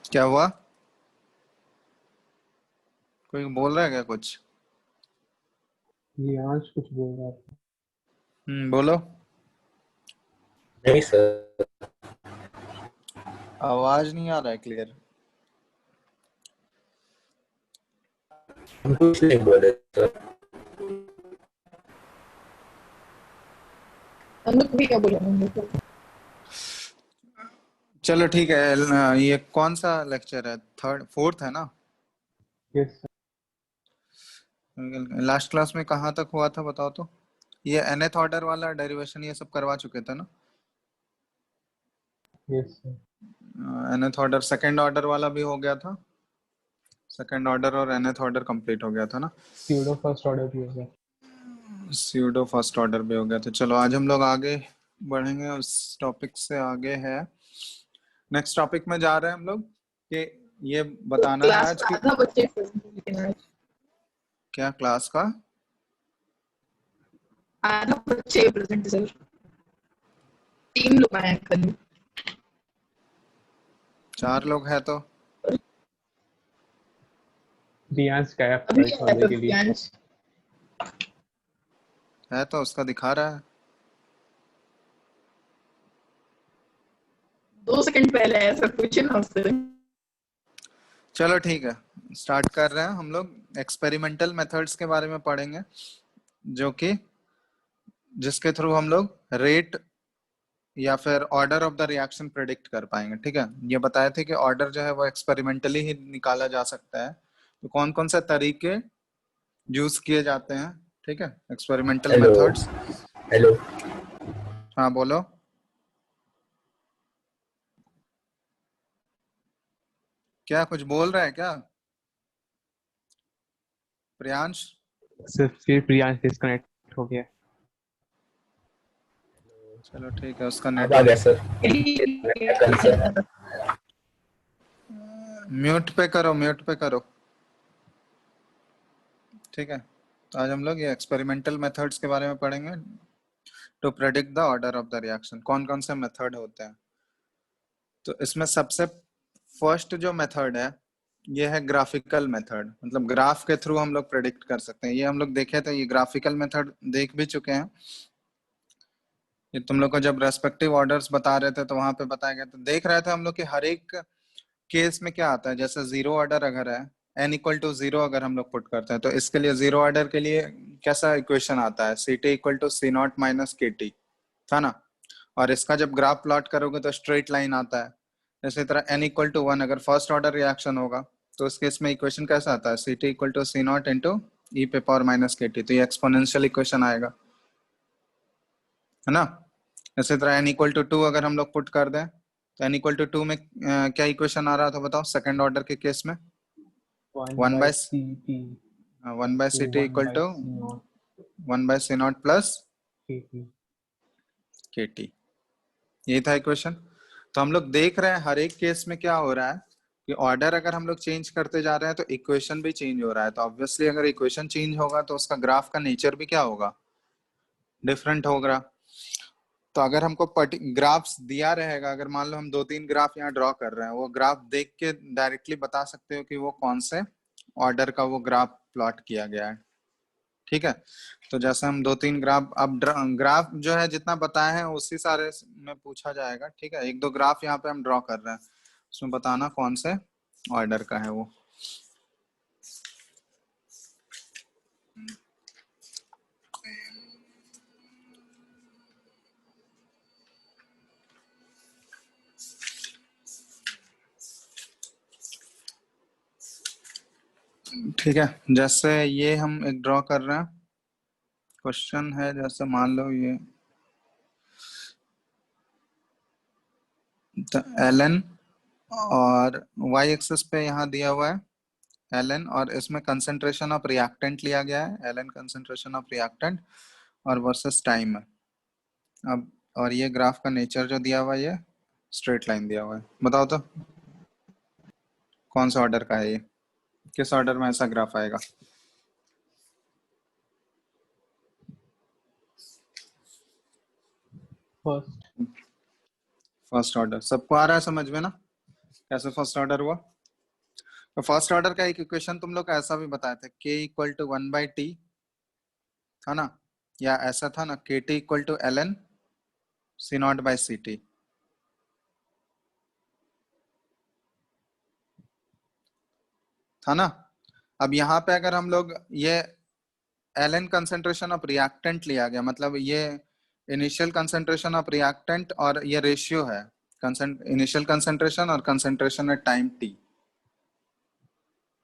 क्या हुआ? कोई बोल रहा है क्या कुछ? ये आज कुछ बोल रहा था। बोलो। नहीं सर, आवाज नहीं आ रहा है क्लियर। हम कुछ नहीं बोले सर। हम लोग भी क्या बोले हम लोग। चलो ठीक है। ये कौन सा लेक्चर है? थर्ड फोर्थ है ना? यस लास्ट क्लास में कहाँ तक हुआ था बताओ तो। ये nth ऑर्डर वाला डेरिवेशन ये सब करवा चुके थे ना? Yes sir. nth order second order वाला भी हो गया था। सेकंड ऑर्डर और nth ऑर्डर कंप्लीट हो गया था ना? स्यूडो फर्स्ट ऑर्डर भी हो गया। स्यूडो फर्स्ट ऑर्डर भी हो गया था। चलो आज हम लोग आगे बढ़ेंगे। उस टॉपिक से आगे है नेक्स्ट टॉपिक में जा रहे हैं हम लोग कि ये बताना है क्लास आज में की आधा बच्चे लेकिन आज क्या क्लास का आधा बच्चे प्रेजेंट सर। 3 लोग आए हैं कल। 4 लोग हैं तो रियांश का ऐप अभी सर्च होने के लिए। प्रियांश है तो उसका दिखा रहा है। 2 सेकंड पहले ऐसा कुछ ना उससे। चलो ठीक है, स्टार्ट कर रहे हैं। हम लोग एक्सपेरिमेंटल मेथड्स के बारे में पढ़ेंगे, जो कि जिसके थ्रू हम लोग रेट या फिर order of the reaction predict कर पाएंगे। ठीक है, ये बताए थे कि ऑर्डर जो है वो एक्सपेरिमेंटली ही निकाला जा सकता है। तो कौन कौन से तरीके यूज किए जाते हैं? ठीक है, एक्सपेरिमेंटल हेलो मेथड्स। हेलो। हाँ बोलो। क्या कुछ बोल रहा है क्या प्रियांश? सिर्फ फिर प्रियांश डिस्कनेक्ट हो गया। चलो ठीक है, उसका अब आ गया नेटवर्क सर। कल सर। म्यूट पे करो, म्यूट पे करो। ठीक है, तो आज हम लोग ये एक्सपेरिमेंटल मेथड्स के बारे में पढ़ेंगे to predict the order of the reaction. कौन कौन से मेथड होते हैं? तो इसमें सबसे फर्स्ट जो मेथड है ये है ग्राफिकल मेथड। मतलब ग्राफ के थ्रू हम लोग प्रेडिक्ट कर सकते हैं। ये हम लोग देखे थे, ये ग्राफिकल मेथड देख भी चुके हैं। ये तुम लोग को जब रेस्पेक्टिव ऑर्डर्स बता रहे थे तो वहां पे बताया गया, तो देख रहे थे हम लोग कि हर एक केस में क्या आता है। जैसे जीरो ऑर्डर अगर है, n इक्वल टू जीरो अगर हम लोग पुट करते हैं, तो इसके लिए जीरो ऑर्डर के लिए कैसा इक्वेशन आता है? C T equal to C not minus K T, था ना? और इसका जब ग्राफ प्लॉट करोगे तो स्ट्रेट लाइन आता है। इसी तरह n इक्वल टू वन अगर फर्स्ट ऑर्डर रिएक्शन होगा तो उस केस में इक्वेशन कैसा आता है? C T equal to C not into e पे पावर माइनस के टी। तो ये एक्सपोनेंशियल इक्वेशन आएगा, है ना? इसी तरह n इक्वल टू टू अगर हम लोग पुट कर दें तो n इक्वल टू टू में क्या इक्वेशन आ रहा था बताओ सेकंड ऑर्डर के केस में? 1 by C T one by C T 1 equal by two C naught one by C naught plus K T. K T. ये था इक्वेशन। तो हम लोग देख रहे हैं हर एक केस में क्या हो रहा है कि ऑर्डर अगर हम लोग चेंज करते जा रहे हैं तो इक्वेशन भी चेंज हो रहा है। तो ऑब्वियसली अगर इक्वेशन चेंज होगा तो उसका ग्राफ का नेचर भी क्या होगा? डिफरेंट होगा। तो अगर हमको ग्राफ्स दिया रहेगा, अगर मान लो हम 2-3 ग्राफ यहाँ ड्रॉ कर रहे हैं, वो ग्राफ देख के डायरेक्टली बता सकते हो कि वो कौन से ऑर्डर का वो ग्राफ प्लॉट किया गया है। ठीक है, तो जैसे हम 2-3 ग्राफ, अब ग्राफ जो है जितना बताए हैं उसी सारे में पूछा जाएगा। ठीक है, 1-2 ग्राफ यहाँ पे हम ड्रॉ कर रहे हैं, उसमें बताना कौन से ऑर्डर का है वो। ठीक है, जैसे ये हम एक ड्रॉ कर रहे हैं, क्वेश्चन है जैसे मान लो ये ln और y एक्सिस पे यहाँ दिया हुआ है ln, और इसमें कंसंट्रेशन ऑफ रिएक्टेंट लिया गया है ln कंसंट्रेशन ऑफ रिएक्टेंट, और वर्सेस टाइम है। अब और ये ग्राफ का नेचर जो दिया हुआ है ये स्ट्रेट लाइन दिया हुआ है। बताओ तो कौन सा ऑर्डर का है ये? किस ऑर्डर में ऐसा ग्राफ आएगा? फर्स्ट। फर्स्ट ऑर्डर सबको आ रहा है समझ में ना, कैसे फर्स्ट ऑर्डर हुआ? तो फर्स्ट ऑर्डर का एक इक्वेशन तुम लोग ऐसा भी बताए थे, k इक्वल टू 1/t था ना, या ऐसा था ना, kt equal to ln c0/ct। था ना। अब यहाँ पे अगर हम लोग ये ln कंसेंट्रेशन ऑफ रिएक्टेंट लिया गया, मतलब ये इनिशियल कंसेंट्रेशन ऑफ रिएक्टेंट और ये रेशियो है इनिशियल कंसेंट्रेशन और कंसेंट्रेशन एट टाइम t,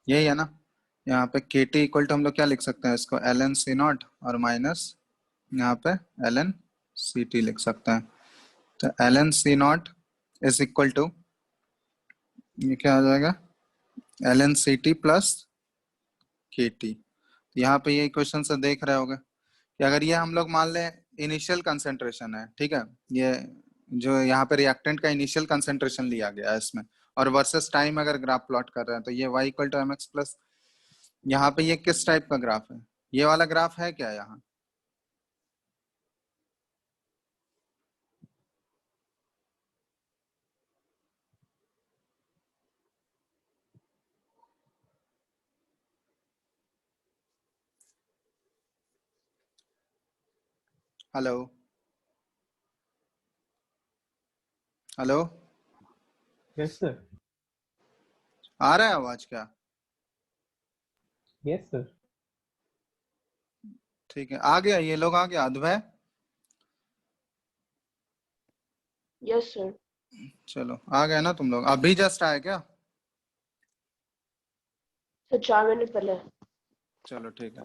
यही है ना। यहाँ पे kt इक्वल टू हम लोग क्या लिख सकते हैं इसको, ln c0 और माइनस यहाँ पे ln ct लिख सकते हैं। तो ln c0 is equal to, ये क्या आ जाएगा, ln ct प्लस kt। यहाँ पे ये इक्वेशन से देख रहे होगे कि अगर ये हम लोग मान लें इनिशियल कंसेंट्रेशन है, ठीक है, ये जो यहाँ पे रिएक्टेंट का इनिशियल कंसेंट्रेशन लिया गया है इसमें, और वर्सेस टाइम अगर ग्राफ प्लॉट कर रहे हैं, तो ये y equal to mx plus, यहाँ पे ये किस टाइप का ग्राफ है, ये वाला ग्राफ है क्या यहाँ? Hello hello, yes sir. आ रहा है आवाज क्या? Yes sir. ठीक है, आ गया, ये लोग आ गया, अद्वय Yes, sir. चलो आ गए ना तुम लोग, अभी जस्ट आए क्या? सर 4 मिनट पहले। चलो ठीक है।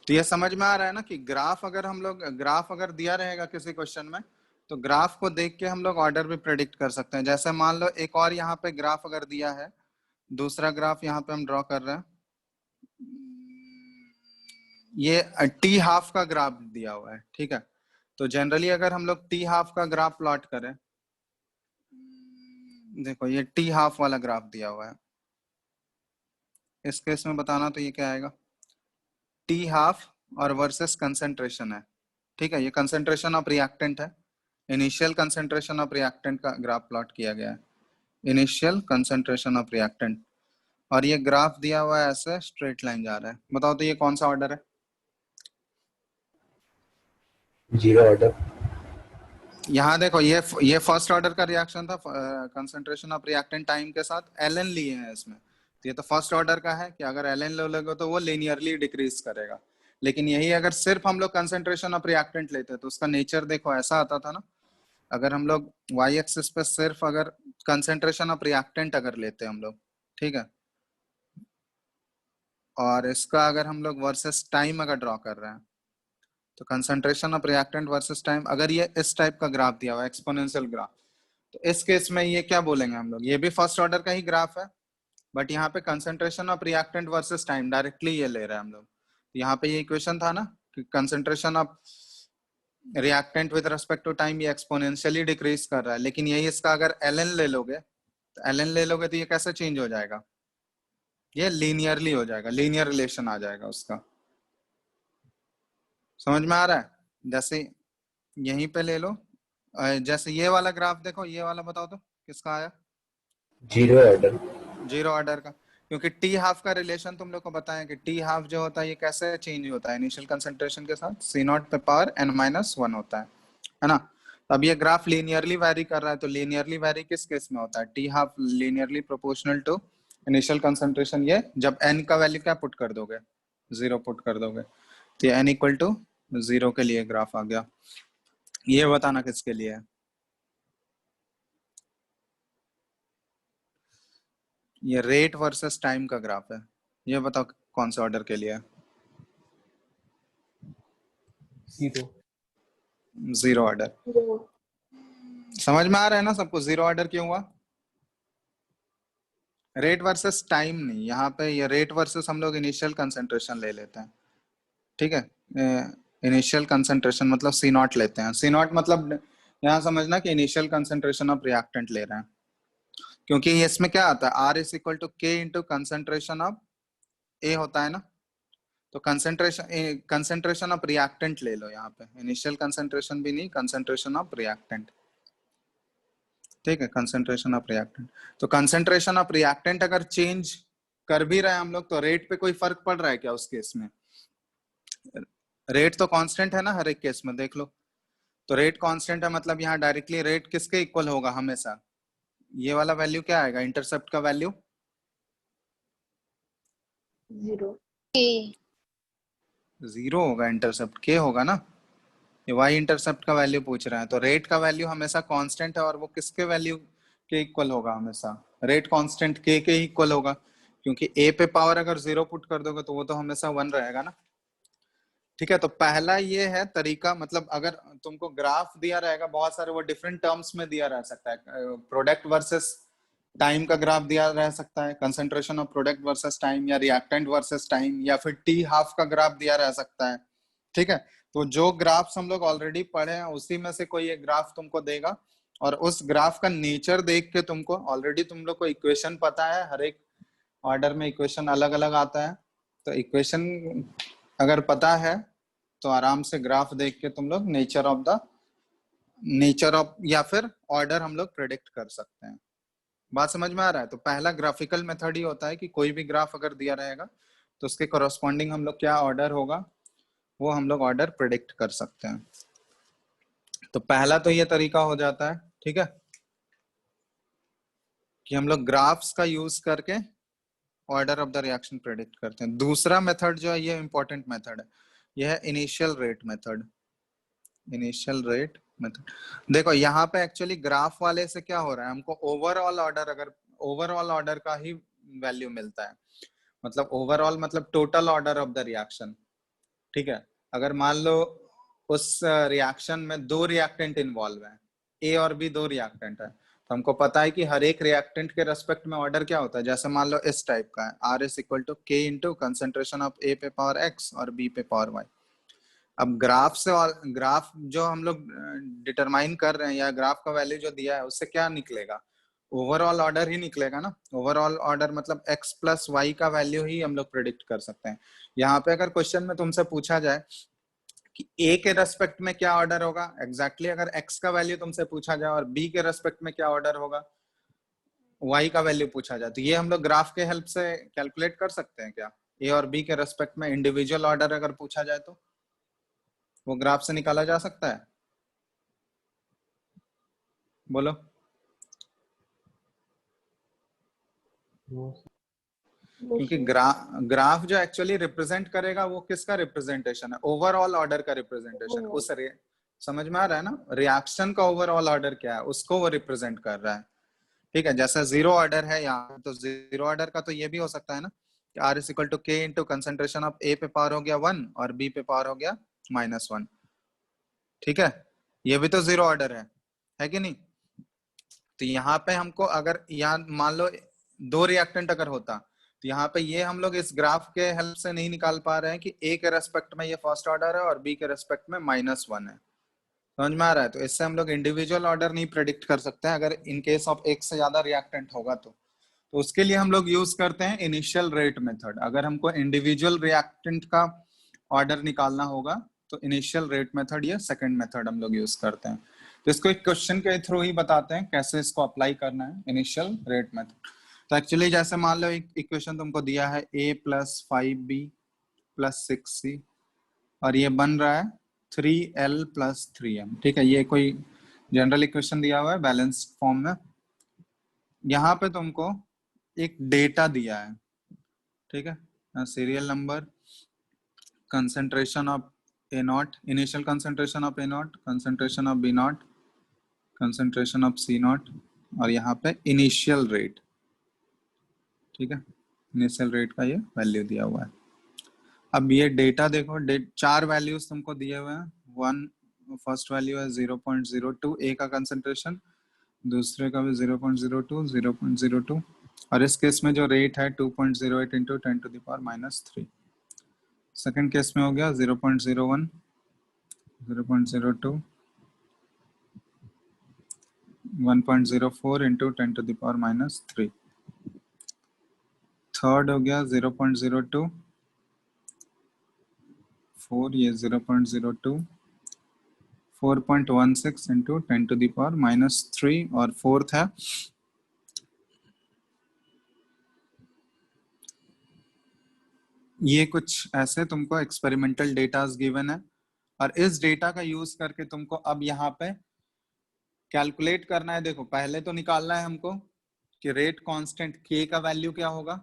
तो ये समझ में आ रहा है ना कि ग्राफ अगर हम लोग, ग्राफ अगर दिया रहेगा किसी क्वेश्चन में, तो ग्राफ को देख के हम लोग ऑर्डर भी प्रेडिक्ट कर सकते हैं। जैसे मान लो एक और यहाँ पे ग्राफ अगर दिया है, दूसरा ग्राफ यहाँ पे हम ड्रॉ कर रहे हैं, ये टी हाफ का ग्राफ दिया हुआ है, ठीक है। तो जनरली अगर हम लोग टी हाफ का ग्राफ प्लॉट करें, देखो ये टी हाफ वाला ग्राफ दिया हुआ है, इस केस में बताना तो ये क्या आएगा, टी हाफ और वर्सेस कंसेंट्रेशन है, ठीक है, ये कंसेंट्रेशन ऑफ रिएक्टेंट है, इनिशियल कंसेंट्रेशन ऑफ रिएक्टेंट का ग्राफ प्लॉट किया गया है, इनिशियल कंसेंट्रेशन ऑफ रिएक्टेंट, और ये ग्राफ दिया हुआ है ऐसे स्ट्रेट लाइन जा रहा है। बताओ तो ये कौन सा ऑर्डर है? Zero order. यहाँ देखो ये फर्स्ट ऑर्डर का रिएक्शन था, कंसेंट्रेशन ऑफ रिएक्टेंट टाइम के साथ ln लिए हैं इसमें, तो ये तो फर्स्ट ऑर्डर का है कि अगर ln ले लोगे तो वो लिनियरली डिक्रीज करेगा। लेकिन यही अगर सिर्फ हम लोग कंसेंट्रेशन ऑफ रिएक्टेंट लेते तो उसका नेचर देखो ऐसा आता था ना, अगर हम लोग y एक्सिस पे सिर्फ अगर कंसेंट्रेशन ऑफ रिएक्टेंट अगर लेते हम लोग, ठीक है, और इसका अगर हम लोग वर्सेस टाइम अगर ड्रॉ कर रहे हैं, तो concentration of reactant versus time, अगर ये इस टाइप का ग्राफ दिया हुआ है, एक्सपोनेंशियल ग्राफ, तो इस केस में ये क्या बोलेंगे हम लोग, ये भी फर्स्ट ऑर्डर का ही ग्राफ है, बट यहाँ पे concentration of reactant versus time directly ये ले रहे हैं हम लोग। यहाँ पे ये इक्वेशन था ना कि concentration of reactant with respect to time ये एक्सपोनेंशियली डिक्रीज कर रहा है, लेकिन यही इसका अगर ln ले लोगे, तो ln ले लोगे तो ये कैसे चेंज हो जाएगा, ये लीनियरली हो जाएगा, लीनियर रिलेशन आ जाएगा उसका। समझ में आ रहा है? जैसे यहीं पे ले लो, जैसे ये वाला ग्राफ देखो, ये वाला बताओ तो किसका आया, जीरो ऑर्डर। जीरो ऑर्डर का, क्योंकि टी हाफ का रिलेशन तुम लोग को बताया कि टी हाफ जो होता है ये कैसे चेंज होता है इनिशियल कंसेंट्रेशन के साथ, C0 पे पावर n-1 होता है ना। अब ये ग्राफ लीनियरली वैरी कर रहा है, तो लीनियरली वैरी किस केस में होता है, T half linearly proportional to initial concentration, ये जब n का वैल्यू क्या पुट कर दोगे, 0 पुट कर दोगे, तो n इक्वल टू 0 के लिए ग्राफ आ गया। ये बताना किसके लिए है, ये रेट वर्सेस टाइम का ग्राफ है, ये बताओ कौन से ऑर्डर के लिए है? जीरो। Zero order. समझ में आ रहा है ना सबको, जीरो ऑर्डर क्यों हुआ? रेट वर्सेस टाइम नहीं, यहाँ पे ये रेट वर्सेस हम लोग इनिशियल कंसेंट्रेशन ले लेते हैं, ठीक है, इनिशियल कंसेंट्रेशन मतलब C0 लेते हैं, C0 मतलब यहाँ समझना कि इनिशियल कंसेंट्रेशन ऑफ रिएक्टेंट ले रहे हैं, क्योंकि इसमें क्या आता है, R is equal to K into concentration of A होता है ना, तो कंसेंट्रेशन ऑफ रिएक्टेंट ले लो यहाँ पे, इनिशियल कंसेंट्रेशन भी नहीं, कंसेंट्रेशन ऑफ रिएक्टेंट, ठीक है, कंसेंट्रेशन ऑफ रिएक्टेंट। तो कंसेंट्रेशन ऑफ रिएक्टेंट अगर चेंज कर भी रहे हैं हम लोग, तो रेट पे कोई फर्क पड़ रहा है क्या उस केस में? रेट तो कांस्टेंट है ना हर एक केस में, देख लो। तो रेट कांस्टेंट है, मतलब यहाँ डायरेक्टली रेट किसके इक्वल होगा हमेशा? ये वाला वैल्यू क्या आएगा, इंटरसेप्ट का वैल्यू? 0 जीरो होगा, इंटरसेप्ट के होगा ना, ये वाई इंटरसेप्ट का वैल्यू पूछ रहा है। तो रेट का वैल्यू हमेशा कांस्टेंट है, और वो किसके वैल्यू के इक्वल होगा हमेशा? रेट कांस्टेंट के इक्वल होगा, क्योंकि ए पे पावर अगर 0 पुट कर दोगे तो वो तो हमेशा 1 रहेगा ना, ठीक है। तो पहला ये है तरीका, मतलब अगर तुमको ग्राफ दिया रहेगा बहुत सारे, वो डिफरेंट टर्म्स में दिया रह सकता है, प्रोडक्ट वर्सेस टाइम का ग्राफ दिया रह सकता है, concentration of product versus time, या रिएक्टेंट वर्सेस टाइम, या फिर टी हाफ का ग्राफ दिया रह सकता है, ठीक है। तो जो ग्राफ्स हम लोग ऑलरेडी पढ़े हैं उसी में से कोई एक ग्राफ तुमको देगा, और उस ग्राफ का नेचर देख के तुमको, ऑलरेडी तुम लोग को इक्वेशन पता है, हर एक ऑर्डर में इक्वेशन अलग अलग आता है, तो इक्वेशन अगर पता है तो आराम से ग्राफ देख के तुम लोग नेचर ऑफ या फिर ऑर्डर हम लोग प्रेडिक्ट कर सकते हैं। बात समझ में आ रहा है? तो पहला ग्राफिकल मेथड ही होता है कि कोई भी ग्राफ अगर दिया रहेगा तो उसके कोरोस्पॉन्डिंग हम लोग क्या ऑर्डर होगा वो हम लोग ऑर्डर प्रेडिक्ट कर सकते हैं। तो पहला तो ये तरीका हो जाता है, ठीक है, कि हम लोग ग्राफ्स का यूज करके order of the reaction predict करते हैं। दूसरा मेथड जो है ये इंपॉर्टेंट मेथड है, यह है initial rate method. Initial rate method, देखो यहाँ पे एक्चुअली ग्राफ वाले से क्या हो रहा है, हमको ओवरऑल ऑर्डर, अगर ओवरऑल ऑर्डर का ही वैल्यू मिलता है, मतलब ओवरऑल मतलब total order of the reaction, ठीक है। अगर मान लो उस रिएक्शन में 2 रिएक्टेंट इन्वॉल्व है, ए और बी 2 रिएक्टेंट है, तो हमको पता है कि हर एक रिएक्टेंट के रेस्पेक्ट में ऑर्डर क्या होता है। जैसे मान लो इस टाइप का है, आर इज इक्वल टू के इंटू कंसेंट्रेशन ऑफ ए पे पावर एक्स और बी पे पावर वाई। अब ग्राफ से, और ग्राफ जो हम लोग डिटरमाइन कर रहे हैं या ग्राफ का वैल्यू जो दिया है उससे क्या निकलेगा, ओवरऑल ऑर्डर ही निकलेगा ना। ओवरऑल ऑर्डर मतलब x प्लस वाई का वैल्यू ही हम लोग प्रेडिक्ट कर सकते हैं। यहाँ पे अगर क्वेश्चन में तुमसे पूछा जाए कि a के रेस्पेक्ट में क्या ऑर्डर होगा, एग्जैक्टली अगर x का वैल्यू तुमसे पूछा जाए और b के रेस्पेक्ट में क्या ऑर्डर होगा, y का वैल्यू पूछा जाए, तो ये हम लोग ग्राफ के हेल्प से कैलकुलेट कर सकते हैं क्या? a और b के रेस्पेक्ट में इंडिविजुअल ऑर्डर अगर पूछा जाए तो वो ग्राफ से निकाला जा सकता है? बोलो। क्योंकि ग्राफ जो एक्चुअली रिप्रेजेंट करेगा वो किसका रिप्रेजेंटेशन है, ओवरऑल ऑर्डर का रिप्रेजेंटेशन। उस समझ में आ रहा है ना, रिएक्शन का ओवरऑल ऑर्डर क्या है उसको वो रिप्रेजेंट कर रहा है, ठीक है। जैसा 0 ऑर्डर है यहाँ, तो 0 ऑर्डर का तो ये भी हो सकता है ना कि आर इज इक्वल टू के इंटू कंसेंट्रेशन ऑफ ए पे पावर हो गया 1 और बी पे पावर हो गया -1, ठीक है। ये भी तो 0 ऑर्डर है कि नहीं? तो यहाँ पे हमको अगर यहाँ मान लो 2 रिएक्टेंट अगर होता, तो यहाँ पे ये हम लोग इस ग्राफ के हेल्प से नहीं निकाल पा रहे हैं कि ए के रेस्पेक्ट में ये फर्स्ट ऑर्डर है और बी के रेस्पेक्ट में -1 है। समझ में आ रहा है? तो इससे हम लोग इंडिविजुअल ऑर्डर नहीं प्रेडिक्ट कर सकते हैं अगर इन केस ऑफ एक से ज्यादा रिएक्टेंट होगा तो उसके लिए हम लोग यूज करते हैं इनिशियल रेट मेथड। अगर हमको इंडिविजुअल रिएक्टेंट का ऑर्डर निकालना होगा तो इनिशियल रेट मेथड, ये सेकंड मेथड हम लोग यूज करते हैं। तो इसको एक क्वेश्चन के थ्रू ही बताते हैं कैसे इसको अप्लाई करना है, इनिशियल रेट मेथड। तो एक्चुअली जैसे मान लो एक इक्वेशन तुमको दिया है a + 5b + 6c और ये बन रहा है 3l + 3m, ठीक है। ये कोई जनरल इक्वेशन दिया हुआ है बैलेंस्ड फॉर्म में। यहाँ पे तुमको एक डेटा दिया है, ठीक है, serial number, concentration of A0, initial concentration of A0, concentration of B0, concentration of C0 और यहाँ पे इनिशियल रेट, ठीक है। इनिशियल रेट का ये वैल्यू दिया हुआ है। अब ये डेटा देखो, 4 वैल्यूज तुमको दिए हुए हैं। फर्स्ट वैल्यू है 0.02 ए का कंसेंट्रेशन, दूसरे का भी 0.02, 0.02 और इस केस में जो रेट है 2.08 इंटू 10⁻³ सेकेंड केस में हो गया 0.01, 0.02, 1.04 इंटू 10⁻³ थर्ड हो गया 0.02, 4 ये 0.02 4.16 इंटू 10 टू द पावर -3 और फोर्थ है ये कुछ ऐसे तुमको एक्सपेरिमेंटल डेटास गिवन है और इस डेटा का यूज करके तुमको अब यहाँ पे कैलकुलेट करना है। देखो पहले तो निकालना है हमको कि रेट कांस्टेंट k का वैल्यू क्या होगा,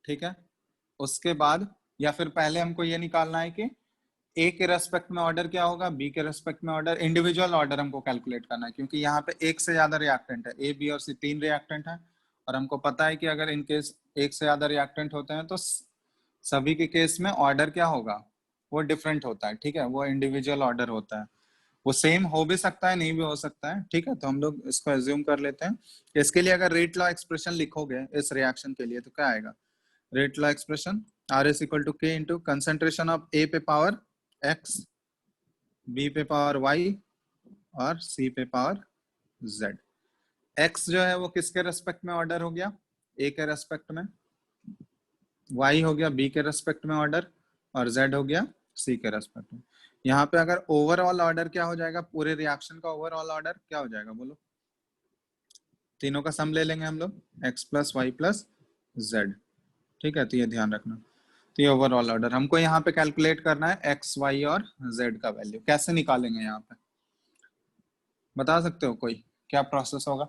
ठीक है। उसके बाद या फिर पहले हमको ये निकालना है कि ए के रेस्पेक्ट में ऑर्डर क्या होगा, बी के रेस्पेक्ट में ऑर्डर, इंडिविजुअल ऑर्डर हमको कैलकुलेट करना है क्योंकि यहाँ पे एक से ज्यादा रिएक्टेंट है, ए बी और सी 3 रिएक्टेंट है और हमको पता है कि अगर इनकेस एक से ज्यादा रिएक्टेंट होते हैं तो सभी के केस में ऑर्डर क्या होगा, वो डिफरेंट होता है, ठीक है, वो इंडिविजुअल ऑर्डर होता है। वो सेम हो भी सकता है नहीं भी हो सकता है, ठीक है। तो हम लोग इसको एज्यूम कर लेते हैं। इसके लिए अगर रेट लॉ एक्सप्रेशन लिखोगे इस रिएक्शन के लिए तो क्या आएगा, rate law expression R is equal to K into concentration of A पे पावर X, B पे पावर Y और C पे पावर Z। X जो है वो किसके रेस्पेक्ट में ऑर्डर हो गया, A के रेस्पेक्ट में, Y हो गया B के रेस्पेक्ट में ऑर्डर और Z हो गया C के रेस्पेक्ट में। यहाँ पे अगर ओवरऑल ऑर्डर क्या हो जाएगा, पूरे रिएक्शन का ओवरऑल ऑर्डर क्या हो जाएगा बोलो, तीनों का सम ले लेंगे हम लोग X plus Y plus Z, ठीक है। तो ये ध्यान रखना, तो ये ओवरऑल ऑर्डर हमको यहाँ पे कैलकुलेट करना है X, Y और Z का वैल्यू। कैसे निकालेंगे यहाँ पे बता सकते हो कोई, क्या प्रोसेस होगा?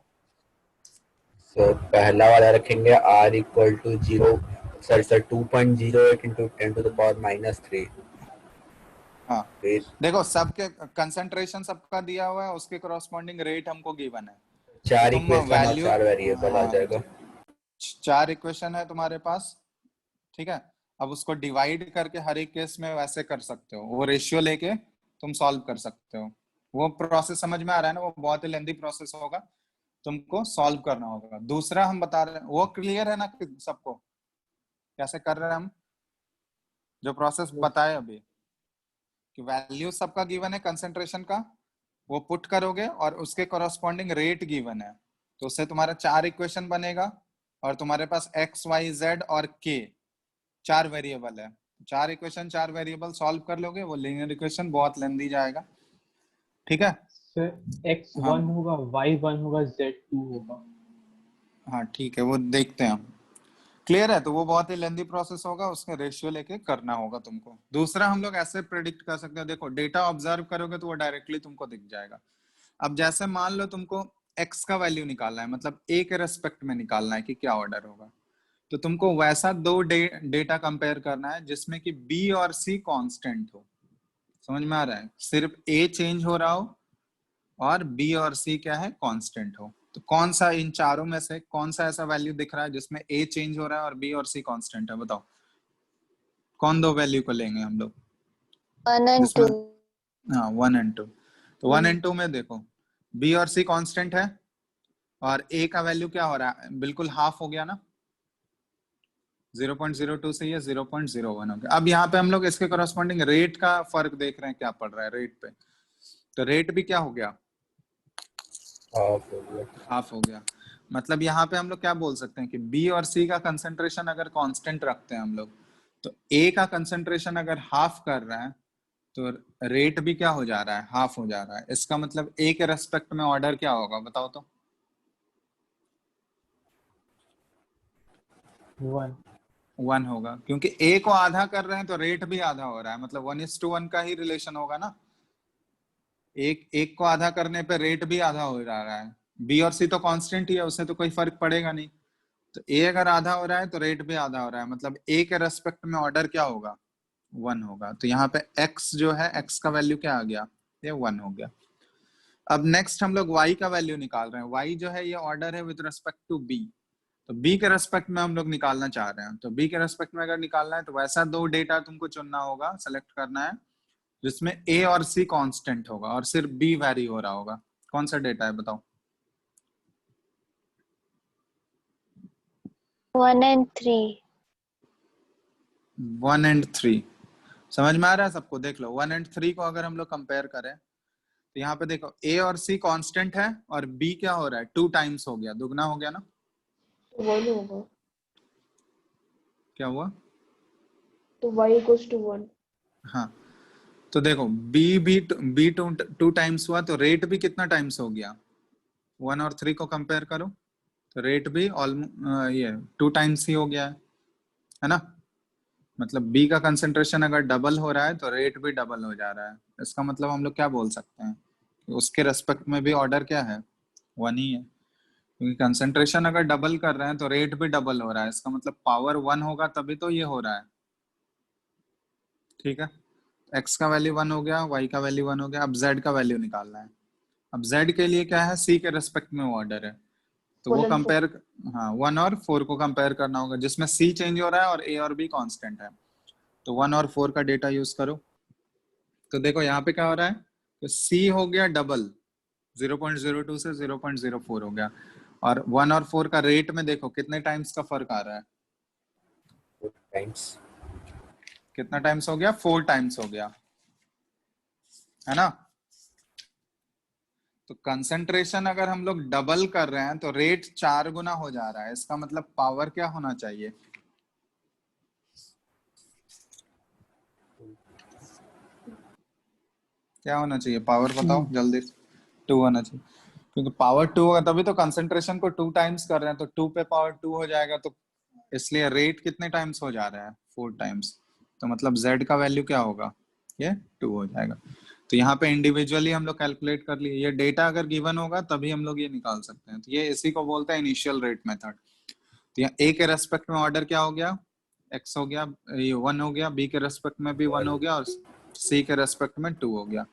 सर पहला वाला रखेंगे R equal to 2.08 into 10 to the power -3। हाँ फिर देखो सबके कंसंट्रेशन सबका दिया हुआ है, उसके कॉरस्पॉन्डिंग रेट हमको गिवन है, तो 4 तुम इक्वेशन और वैल्यू 4 वेरिएबल आ जाएगा। 4 इक्वेशन है तुम्हारे पास, ठीक है। अब उसको डिवाइड करके हर एक केस में वैसे कर सकते हो, वो रेशियो लेके तुम सॉल्व कर सकते हो। वो प्रोसेस समझ में आ रहा है ना, वो बहुत ही लेंदी प्रोसेस होगा, तुमको सॉल्व करना होगा। दूसरा हम बता रहे हैं वो क्लियर है ना सबको, कैसे कर रहे हैं हम, जो प्रोसेस बताए अभी कि वैल्यू सबका गिवन है कंसेंट्रेशन का, वो पुट करोगे और उसके कॉरस्पॉन्डिंग रेट गिवन है, तो उससे तुम्हारा 4 इक्वेशन बनेगा और तुम्हारे पास x, y, z और k 4 वेरिएबल है। 4 इक्वेशन 4 वेरिएबल सॉल्व कर लोगे, वो लीनियर इक्वेशन बहुत लेंदी जाएगा, ठीक है। सर x1 हाँ होगा, y1 होगा, z2 होगा। हाँ ठीक है, वो देखते हैं हम। क्लियर है, तो वो बहुत ही लेंदी प्रोसेस होगा, उसका रेशियो लेके करना होगा तुमको। दूसरा हम लोग ऐसे प्रेडिक्ट कर सकते हैं, देखो डेटा ऑब्जर्व करोगे तो वो डायरेक्टली तुमको दिख जाएगा। अब जैसे मान लो तुमको x का वैल्यू निकालना है, मतलब a के रेस्पेक्ट में निकालना है कि क्या ऑर्डर होगा, तो तुमको वैसा दो डेटा कंपेयर करना है जिसमें कि b और c कांस्टेंट हो। समझ में आ रहा है, सिर्फ a चेंज हो रहा हो और b और c क्या है, कांस्टेंट हो। तो कौन सा इन चारों में से कौन सा ऐसा वैल्यू दिख रहा है जिसमें a चेंज हो रहा है और b और c कांस्टेंट है, बताओ कौन दो वैल्यू को लेंगे हम लोग? 1 and जिसमें 2. हाँ 1 and 2, तो 1 and 2 में देखो b और c कांस्टेंट है और a का वैल्यू क्या हो रहा है, बिल्कुल हाफ हो गया ना, 0.02 से ये 0.01 हो गया। अब यहाँ पे हम लोग इसके कॉरस्पॉन्डिंग रेट का फर्क देख रहे हैं, क्या पड़ रहा है रेट पे, तो रेट भी क्या हो गया, हाफ हो गया। मतलब यहाँ पे हम लोग क्या बोल सकते हैं कि B और C का कंसंट्रेशन अगर कांस्टेंट रखते हैं हम लोग, तो A का कंसंट्रेशन अगर हाफ कर रहा है तो रेट भी क्या हो जा रहा है, हाफ हो जा रहा है। इसका मतलब A के रेस्पेक्ट में ऑर्डर क्या होगा बताओ तो? 1 होगा, क्योंकि A को आधा कर रहे हैं तो रेट भी आधा हो रहा है, मतलब 1:1 का ही रिलेशन होगा ना। एक को आधा करने पे रेट भी आधा हो रहा है। B और C तो कांस्टेंट ही है, उससे तो कोई फर्क पड़ेगा नहीं। तो A अगर आधा हो रहा है तो रेट भी आधा हो रहा है, मतलब A के रेस्पेक्ट में ऑर्डर क्या होगा, 1 होगा। तो यहाँ पे X जो है, X का वैल्यू क्या आ गया, ये 1 हो गया। अब नेक्स्ट हम लोग Y का वैल्यू निकाल रहे हैं। Y जो है ये ऑर्डर है विद रेस्पेक्ट टू B, तो B के रेस्पेक्ट में हम लोग निकालना चाह रहे हैं। तो B के रेस्पेक्ट में अगर निकालना है तो वैसा दो डेटा तुमको चुनना होगा, सेलेक्ट करना है जिसमें A और C कांस्टेंट होगा और सिर्फ B वैरी हो रहा होगा। कौन सा डेटा है बताओ? 1 and 3. 1 and 3 समझ में आ रहा है सबको? देख लो 1 and 3 को अगर हम लोग कंपेयर करें तो यहाँ पे देखो A और C कांस्टेंट है और B क्या हो रहा है, 2 टाइम्स हो गया, दुगना हो गया ना। 1 होगा, क्या हुआ? तो y equals to 1. हाँ, तो देखो बी टू टाइम्स हुआ तो रेट भी कितना टाइम्स हो गया, 1 और 3 को कंपेयर करो तो रेट भी ये 2 टाइम्स ही हो गया है ना। मतलब बी का कंसेंट्रेशन अगर डबल हो रहा है तो रेट भी डबल हो जा रहा है। इसका मतलब हम लोग क्या बोल सकते हैं कि उसके रेस्पेक्ट में भी ऑर्डर क्या है, 1 ही है, क्योंकि कंसेंट्रेशन अगर डबल कर रहे हैं तो रेट भी डबल हो रहा है। इसका मतलब पावर 1 होगा तभी तो ये हो रहा है। ठीक है, एक्स का वैल्यू 1 हो गया, वाई का वैल्यू 1 हो गया, अब जेड का वैल्यू निकालना है। अब जेड के लिए क्या है, सी के रेस्पेक्ट में ऑर्डर है तो वो कंपेयर, हाँ 1 और 4 को कंपेयर करना होगा जिसमें सी चेंज हो रहा है और ए और बी कांस्टेंट है। तो 1 और 4 का डेटा यूज करो। तो देखो यहाँ पे क्या हो रहा है, तो सी हो गया डबल, 0.02 से 0.04 हो गया, और 1 और 4 का रेट में देखो कितने टाइम्स का फर्क आ रहा है, 4 times. कितना टाइम्स हो गया, 4 टाइम्स हो गया, है ना। तो कंसंट्रेशन अगर हम लोग डबल कर रहे हैं तो रेट 4 गुना हो जा रहा है। इसका मतलब पावर क्या होना चाहिए, क्या होना चाहिए पावर बताओ जल्दी, 2 होना चाहिए, क्योंकि पावर 2 होगा तभी तो कंसंट्रेशन को 2 टाइम्स कर रहे हैं तो 2 पे पावर 2 हो जाएगा, तो इसलिए रेट कितने टाइम्स हो जा रहा है, 4 टाइम्स। तो मतलब z का वैल्यू क्या होगा, ये 2 हो जाएगा। तो यहाँ पे इंडिविजुअली हम लोग कैलकुलेट कर लिए, ये डेटा अगर गिवन होगा तभी हम लोग ये निकाल सकते हैं। तो ये इसी को बोलते हैं इनिशियल रेट मेथड। तो यहाँ a के रेस्पेक्ट में ऑर्डर क्या हो गया, x हो गया, ये 1 हो गया, b के रेस्पेक्ट में भी 1 हो गया और c के रेस्पेक्ट में 2 हो गया।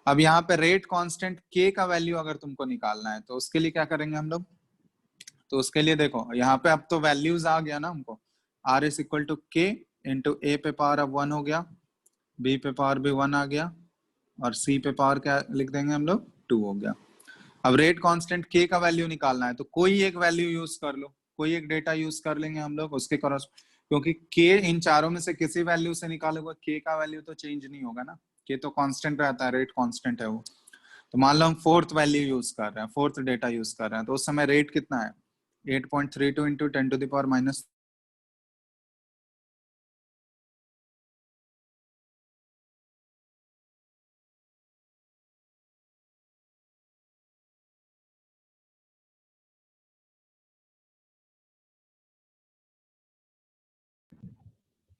अब यहाँ पे रेट कांस्टेंट k का वैल्यू अगर तुमको निकालना है तो उसके लिए क्या करेंगे हम लोग, तो उसके लिए देखो यहाँ पे अब तो वैल्यूज आ गया ना हमको, r is equal to k into a पे पावर अब 1 हो गया, b पे पावर भी 1 आ गया, और c पे पावर क्या लिख देंगे हम लोग, 2 हो गया। अब रेट कांस्टेंट k का वैल्यू निकालना है तो कोई एक वैल्यू यूज कर लो, कोई एक डेटा यूज कर लेंगे हम लोग उसके क्रॉस, क्योंकि k इन चारों में से किसी वैल्यू से निकालोगे k का वैल्यू तो चेंज नहीं होगा ना, k तो कांस्टेंट रहता है, रेट कांस्टेंट है वो। तो मान लो हम फोर्थ वैल्यू यूज कर रहे हैं, फोर्थ डेटा यूज कर रहे हैं, तो उस समय रेट कितना है, 8.32 into 10 to the power minus,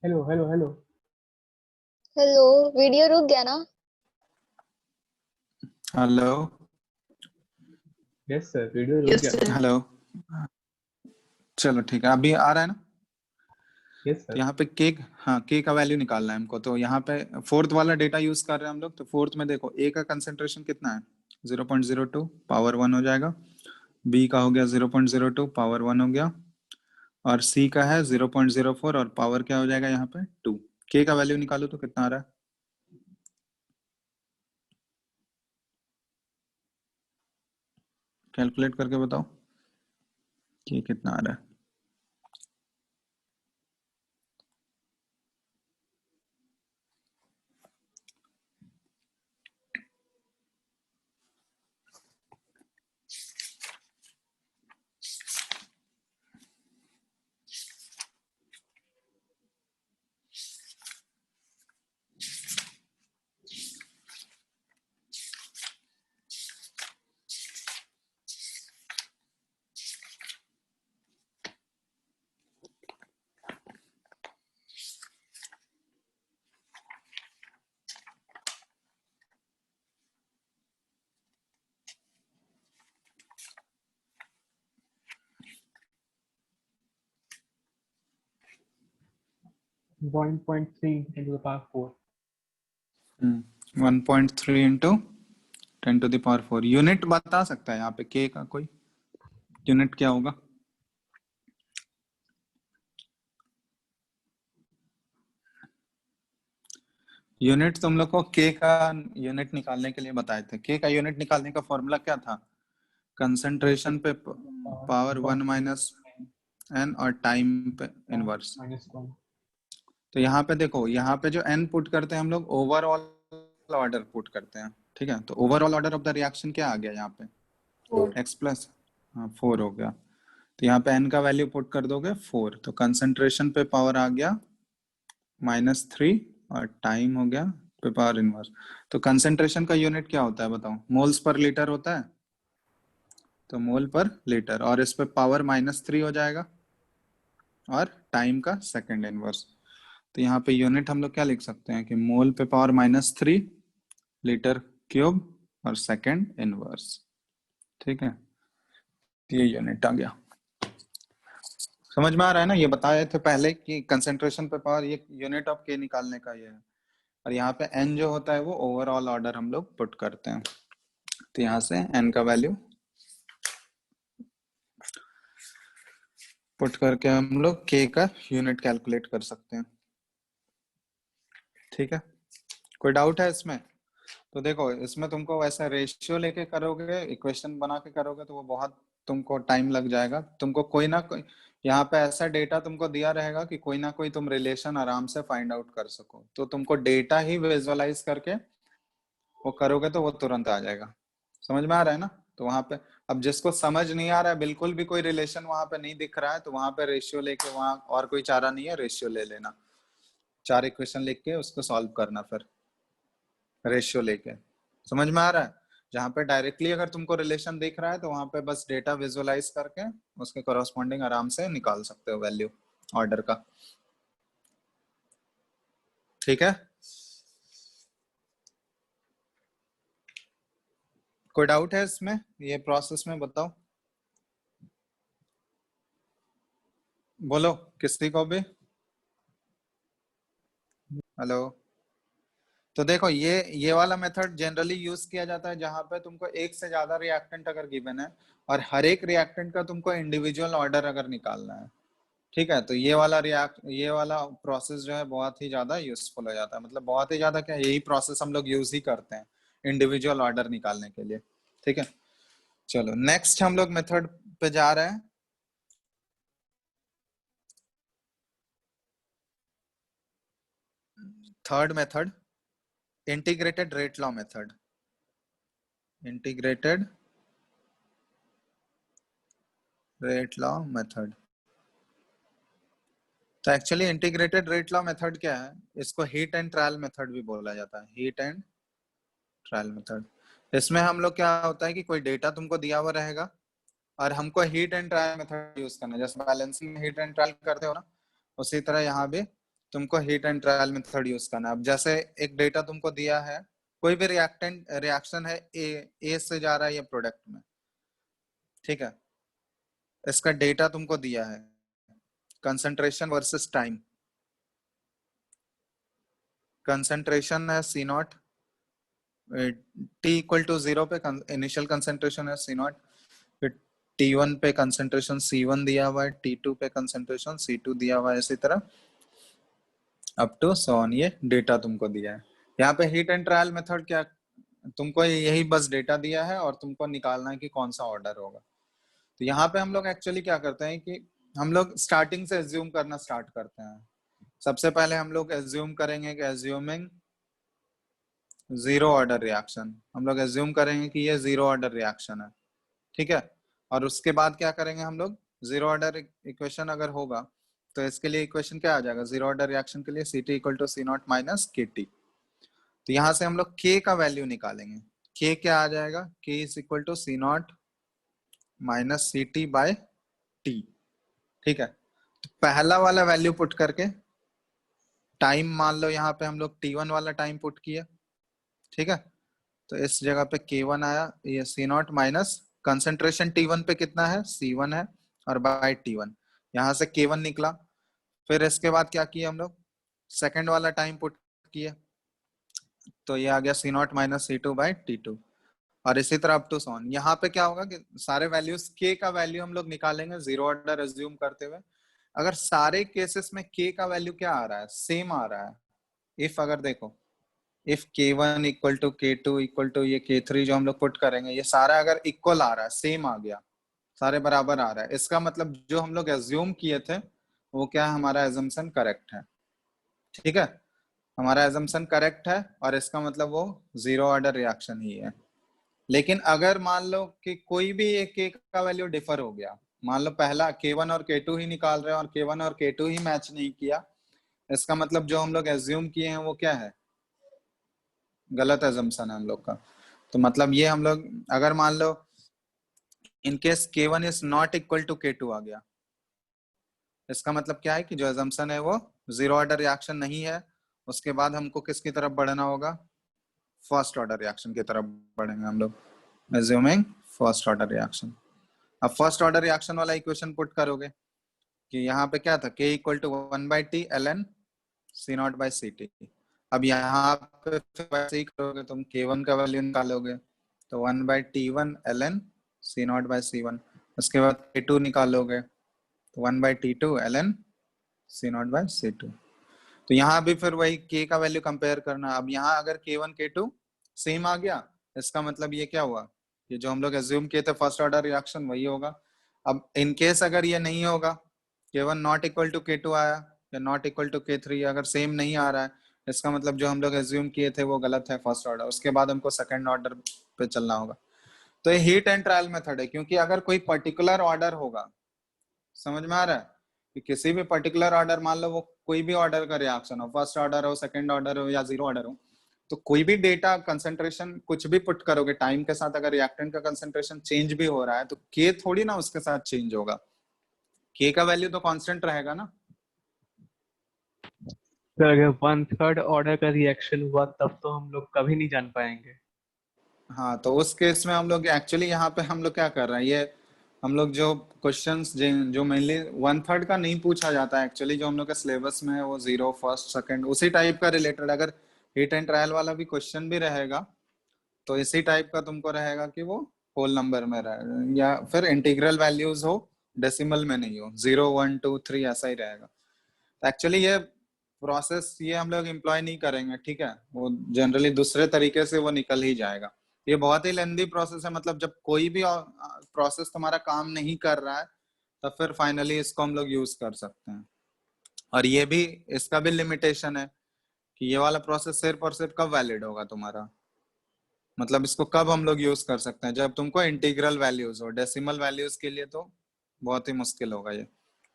hello hello hello. Hello, video रुक गया ना? हेलो यस सर, वीडियो रुक Yes, गया। sir. हेलो, चलो ठीक है, अभी आ रहा है ना। यस तो सर। यहाँ पे के, हाँ के का वैल्यू निकालना है हमको, तो यहाँ पे फोर्थ वाला डेटा यूज कर रहे हैं हम लोग। तो फोर्थ में देखो ए का कंसेंट्रेशन कितना है, 0.02 पावर 1 हो जाएगा, बी का हो गया 0.02 पावर 1 हो गया, और सी का है 0.04 और पावर क्या हो जाएगा यहाँ पे 2। के का वैल्यू निकालो तो कितना आ रहा है, कैलकुलेट करके बताओ के कितना आ रहा है। 1.3 into the power 4. 1.3 into 10 to the power 4। Unit बता सकता है यहाँ पे के का कोई, यूनिट क्या होगा, यूनिट तुम लोग को के का यूनिट निकालने के लिए बताए थे। के का यूनिट निकालने का फॉर्मूला क्या था, कंसंट्रेशन पे पावर 1 माइनस एन और टाइम पे इनवर्स। -1. तो यहाँ पे देखो, यहाँ पे जो एन पुट करते हैं हम लोग ओवरऑल ऑर्डर पुट करते हैं, ठीक है। तो overall order of the reaction क्या आ गया यहाँ पे, 4. एक्स प्लस, हाँ 4 हो गया। तो यहाँ पे एन का वैल्यू पुट कर दोगे 4, तो कंसंट्रेशन पे पावर आ गया -3 और टाइम हो गया पे पावर इनवर्स। तो कंसेंट्रेशन का यूनिट क्या होता है बताओ? मोल्स पर लीटर होता है, तो मोल पर लीटर, और इस पे पावर -3 हो जाएगा और टाइम का सेकंड इनवर्स। तो यहाँ पे यूनिट हम लोग क्या लिख सकते हैं कि मोल पे पावर -3 लीटर क्यूब और सेकंड इनवर्स। ठीक है, ये यूनिट आ गया। समझ में आ रहा है ना? ये बताए थे पहले कि कंसेंट्रेशन पे पावर ये यूनिट ऑफ के निकालने का ये है, और यहाँ पे एन जो होता है वो ओवरऑल ऑर्डर हम लोग पुट करते हैं। तो यहाँ से एन का वैल्यू पुट करके हम लोग के का यूनिट कैलकुलेट कर सकते हैं। ठीक है, कोई डाउट है इसमें? तो देखो, इसमें तुमको वैसा रेशियो लेके करोगे, इक्वेशन बना के करोगे तो वो बहुत तुमको टाइम लग जाएगा। तुमको कोई ना कोई यहाँ पे ऐसा डेटा तुमको दिया रहेगा कि कोई ना कोई तुम रिलेशन आराम से फाइंड आउट कर सको। तो तुमको डेटा ही विजुअलाइज करके वो करोगे तो वो तुरंत आ जाएगा। समझ में आ रहा है ना? तो वहां पे अब जिसको समझ नहीं आ रहा है, बिल्कुल भी कोई रिलेशन वहां पे नहीं दिख रहा है, तो वहां पे रेशियो लेके, वहां और कोई चारा नहीं है, रेशियो ले लेना। 4 इक्वेशन लिख के उसको सॉल्व करना फिर रेशियो लेके। समझ में आ रहा है? जहाँ पे डायरेक्टली अगर तुमको रिलेशन दिख रहा है तो वहां पे बस डेटा विजुअलाइज करके उसके कॉरस्पॉन्डिंग आराम से निकाल सकते हो वैल्यू ऑर्डर का। ठीक है, कोई डाउट है इसमें, ये प्रोसेस में बताओ, बोलो किसी को भी। हेलो? तो देखो, ये वाला मेथड जनरली यूज किया जाता है जहां पे तुमको एक से ज्यादा रिएक्टेंट अगर गिवन है और हर एक रिएक्टेंट का तुमको इंडिविजुअल ऑर्डर अगर निकालना है। ठीक है, तो ये वाला प्रोसेस जो है बहुत ही ज्यादा यूजफुल हो जाता है। मतलब बहुत ही ज्यादा क्या, यही प्रोसेस हम लोग यूज ही करते हैं इंडिविजुअल ऑर्डर निकालने के लिए। ठीक है, चलो नेक्स्ट हम लोग मेथड पे जा रहे हैं। Third method, integrated rate law method. Integrated rate law method. तो actually integrated rate law method क्या है? इसको हीट एंड ट्रायल मेथड भी बोला जाता है, हीट एंड ट्रायल मेथड। इसमें हम लोग क्या होता है कि कोई डेटा तुमको दिया हुआ रहेगा और हमको heat and trial method use करना है। जैसे बैलेंसिंग में हीट एंड ट्रायल करते हो ना, उसी तरह यहाँ भी तुमको heat and trial method use करना है। अब जैसे एक डेटा तुमको दिया है, कोई भी रिएक्शन है, ए से जा रहा है ये प्रोडक्ट में। ठीक है, इसका डेटा तुमको दिया है, कंसंट्रेशन वर्सेस टाइम। कंसंट्रेशन है सी नॉट, टी इक्वल टू 0 पे इनिशियल कंसंट्रेशन है सी नॉट, फिर T1 पे कंसंट्रेशन C1 दिया हुआ है, T2 पे कंसंट्रेशन C2 दिया हुआ है, इसी तरह अप टू सो ऑन। ये डेटा तुमको दिया है। यहाँ पे हीट एंड ट्रायल मेथड क्या, तुमको यही बस डेटा दिया है और तुमको निकालना है कि कौन सा ऑर्डर होगा। तो यहाँ पे हम लोग एक्चुअली क्या करते हैं कि हम लोग स्टार्टिंग से एज्यूम करना स्टार्ट करते हैं। सबसे पहले हम लोग एज्यूम करेंगे कि एज्यूमिंग जीरो ऑर्डर रिएक्शन, हम लोग एज्यूम करेंगे कि ये जीरो ऑर्डर रिएक्शन है। ठीक है, और उसके बाद क्या करेंगे हम लोग, जीरो ऑर्डर इक्वेशन अगर होगा तो इसके लिए इक्वेशन क्या आ जाएगा जीरो ऑर्डर रिएक्शन के लिए, Ct equal to C not minus K T. तो यहाँ से हम लोग k का वैल्यू निकालेंगे। k क्या आ जाएगा, k is equal to C not minus C T by T. ठीक है, तो पहला वाला वैल्यू पुट करके टाइम मान लो यहाँ पे हम लोग t1 वाला टाइम पुट किया। ठीक है, तो इस जगह पे k1 आया, ये सी नॉट माइनस कंसेंट्रेशन T1 पे कितना है, C1 है, और बाय T1 यहाँ से k1 निकला। फिर इसके बाद क्या किया हम लोग, सेकंड वाला टाइम पुट किया, तो ये आ गया C not minus C two by t two, और इसी तरह अप टू सॉन। यहाँ पे क्या होगा कि सारे वैल्यूज k का वैल्यू हम लोग निकालेंगे जीरो ऑर्डर एज्यूम करते हुए। अगर सारे केसेस में k का वैल्यू क्या आ रहा है, सेम आ रहा है। इफ अगर देखो, if k1 equal to k2 equal to ये k3 जो हम लोग पुट करेंगे, ये सारा अगर इक्वल आ रहा है, सेम आ गया, सारे बराबर आ रहा है, इसका मतलब जो हम लोग एज्यूम किए थे वो क्या है, हमारा एजम्पशन करेक्ट है। ठीक है, हमारा एजम्पशन करेक्ट है और इसका मतलब वो जीरो ऑर्डर रिएक्शन ही है। लेकिन अगर मान लो कि कोई भी एक k का वैल्यू डिफर हो गया, मान लो पहला k1 और k2 ही निकाल रहे हैं और k1 और k2 ही मैच नहीं किया, इसका मतलब जो हम लोग एज्यूम किए हैं वो क्या है, गलत एजम्पशन है हम लोग का। तो मतलब ये हम लोग अगर मान लो in case K1 is not equal to K2 आ गया, इसका मतलब क्या है कि जो एजम्पशन है वो जीरो ऑर्डर रिएक्शन नहीं है, उसके बाद हमको किसकी तरफ बढ़ना होगा, फर्स्ट ऑर्डर रिएक्शन की तरफ बढ़ेंगे हम लोग, अज्यूमिंग फर्स्ट ऑर्डर रिएक्शन। अब फर्स्ट ऑर्डर रिएक्शन वाला इक्वेशन पुट करोगे कि यहाँ पे क्या था, K equal to 1/T ln C0 by Ct। अब यहाँ पे फिर वैसे ही करोगे तुम, K1 का वैल्यू निकालोगे तो 1/T1 ln C0 by C1, उसके बाद K2 निकालोगे तो 1/T2 ln C0 by C2। तो यहाँ भी फिर वही K का वैल्यू कंपेयर करना। अब यहाँ अगर K1 K2 सेम आ गया, इसका मतलब ये क्या हुआ, ये जो हम लोग एज्यूम किए थे फर्स्ट ऑर्डर रिएक्शन वही होगा। अब इन केस अगर ये नहीं होगा, K1 not equal to K2 आया या नॉट इक्वल टू K3, अगर सेम नहीं आ रहा है, इसका मतलब जो हम लोग एज्यूम किए थे वो गलत है फर्स्ट ऑर्डर, उसके बाद हमको सेकंड ऑर्डर पे चलना होगा। तो ये हीट एंड ट्रायल मेथड है, क्योंकि अगर कोई पर्टिकुलर ऑर्डर होगा, समझ में आ रहा है कि किसी भी पर्टिकुलर ऑर्डर, मान लो वो कोई भी ऑर्डर का रिएक्शन हो, फर्स्ट ऑर्डर हो, सेकंड ऑर्डर हो या जीरो ऑर्डर हो, तो कोई भी डेटा कंसंट्रेशन कुछ भी पुट करोगे टाइम के साथ, अगर रिएक्टेंट का कंसंट्रेशन चेंज भी हो रहा है तो K थोड़ी ना उसके साथ चेंज होगा, K का वैल्यू तो कांस्टेंट रहेगा ना। तो अगर 1/3 ऑर्डर का रिएक्शन हुआ तब तो हम लोग कभी नहीं जान पाएंगे। हाँ, तो उस केस में हम लोग एक्चुअली यहाँ पे हम लोग क्या कर रहे हैं, ये हम लोग जो क्वेश्चंस जो मेनली 1/3 का नहीं पूछा जाता है, एक्चुअली जो हम लोग के सिलेबस में है वो जीरो, फर्स्ट, सेकंड, उसी टाइप का रिलेटेड। अगर हीट एंड ट्रायल वाला भी क्वेश्चन भी रहेगा तो इसी टाइप का तुमको रहेगा कि वो होल नंबर में रहे या फिर इंटीग्रल वैल्यूज हो, डेसिमल में नहीं हो, 0 1 2 3 ऐसा ही रहेगा। तो एक्चुअली ये प्रोसेस ये हम लोग एम्प्लॉय नहीं करेंगे, ठीक है, वो जनरली दूसरे तरीके से वो निकल ही जाएगा। ये बहुत ही लेंदी प्रोसेस है, मतलब जब कोई भी प्रोसेस तुम्हारा काम नहीं कर रहा है तब फिर फाइनली इसको हम लोग यूज कर सकते हैं। और ये भी, इसका भी लिमिटेशन है कि ये वाला प्रोसेस सिर्फ और सिर्फ कब वैलिड होगा तुम्हारा, मतलब इसको कब हम लोग यूज कर सकते हैं, जब तुमको इंटीग्रल वैल्यूज हो, डेसिमल वैल्यूज के लिए तो बहुत ही मुश्किल होगा। ये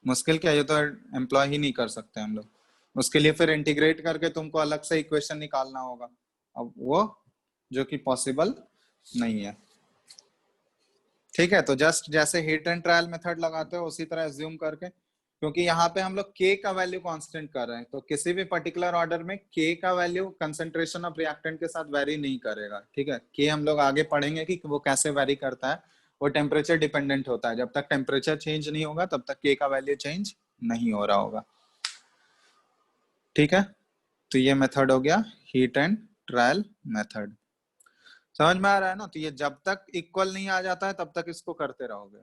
मुश्किल क्या, ये तो एम्प्लॉय ही नहीं कर सकते हम लोग, उसके लिए फिर इंटीग्रेट करके तुमको अलग से इक्वेशन निकालना होगा, अब वो जो कि पॉसिबल नहीं है। ठीक है, तो जस्ट जैसे हीट एंड ट्रायल मेथड लगाते हो उसी तरह एज्यूम करके, क्योंकि यहाँ पे हम लोग K का वैल्यू कांस्टेंट कर रहे हैं, तो किसी भी पर्टिकुलर ऑर्डर में K का वैल्यू कंसंट्रेशन ऑफ रिएक्टेंट के साथ वेरी नहीं करेगा। ठीक है, K हम लोग आगे पढ़ेंगे कि वो कैसे वेरी करता है, वो टेम्परेचर डिपेंडेंट होता है, जब तक टेम्परेचर चेंज नहीं होगा तब तक K का वैल्यू चेंज नहीं हो रहा होगा। ठीक है, तो ये मेथड हो गया हीट एंड ट्रायल मेथड, समझ में आ रहा है ना। तो ये जब तक इक्वल नहीं आ जाता है तब तक इसको करते रहोगे।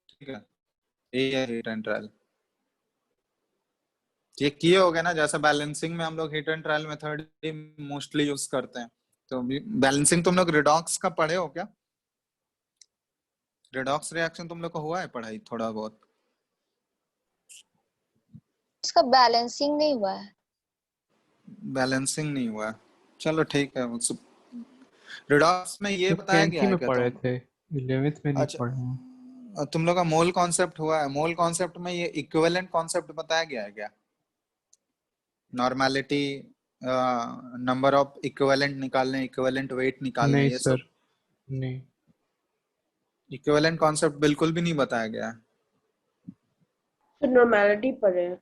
ठीक है, ये है हीट एंड ट्रायल। ये किए हो गए ना, जैसे बैलेंसिंग में हम लोग heat and trial method mostly use करते हैं। तो बैलेंसिंग तुम लोग रिडॉक्स का पढ़े हो क्या, रिडॉक्स रिएक्शन तुम लोग को हुआ है पढ़ाई थोड़ा बहुत? इसका बैलेंसिंग नहीं हुआ है। बैलेंसिंग नहीं हुआ है, चलो ठीक है। रिडॉक्स में ये तो बताया 10th गया ही है में क्या पढ़े तुम? थे, 11th में नहीं अच्छा, पढ़े हैं। तुम लोग का मोल कॉन्सेप्ट हुआ है, मोल कॉन्सेप्ट में ये इक्विवेलेंट कॉन्सेप्ट बताया गया है क्या, नॉर्मेलिटी, नंबर ऑफ इक्विवेलेंट निकालने, इक्विवेलेंट वेट निकालने, नहीं ये सब सर, नहीं। इक्विवेलेंट कॉन्सेप्ट बिल्कुल भी नहीं बताया गया है। तो नॉर्मेलिटी पढ़े हैं।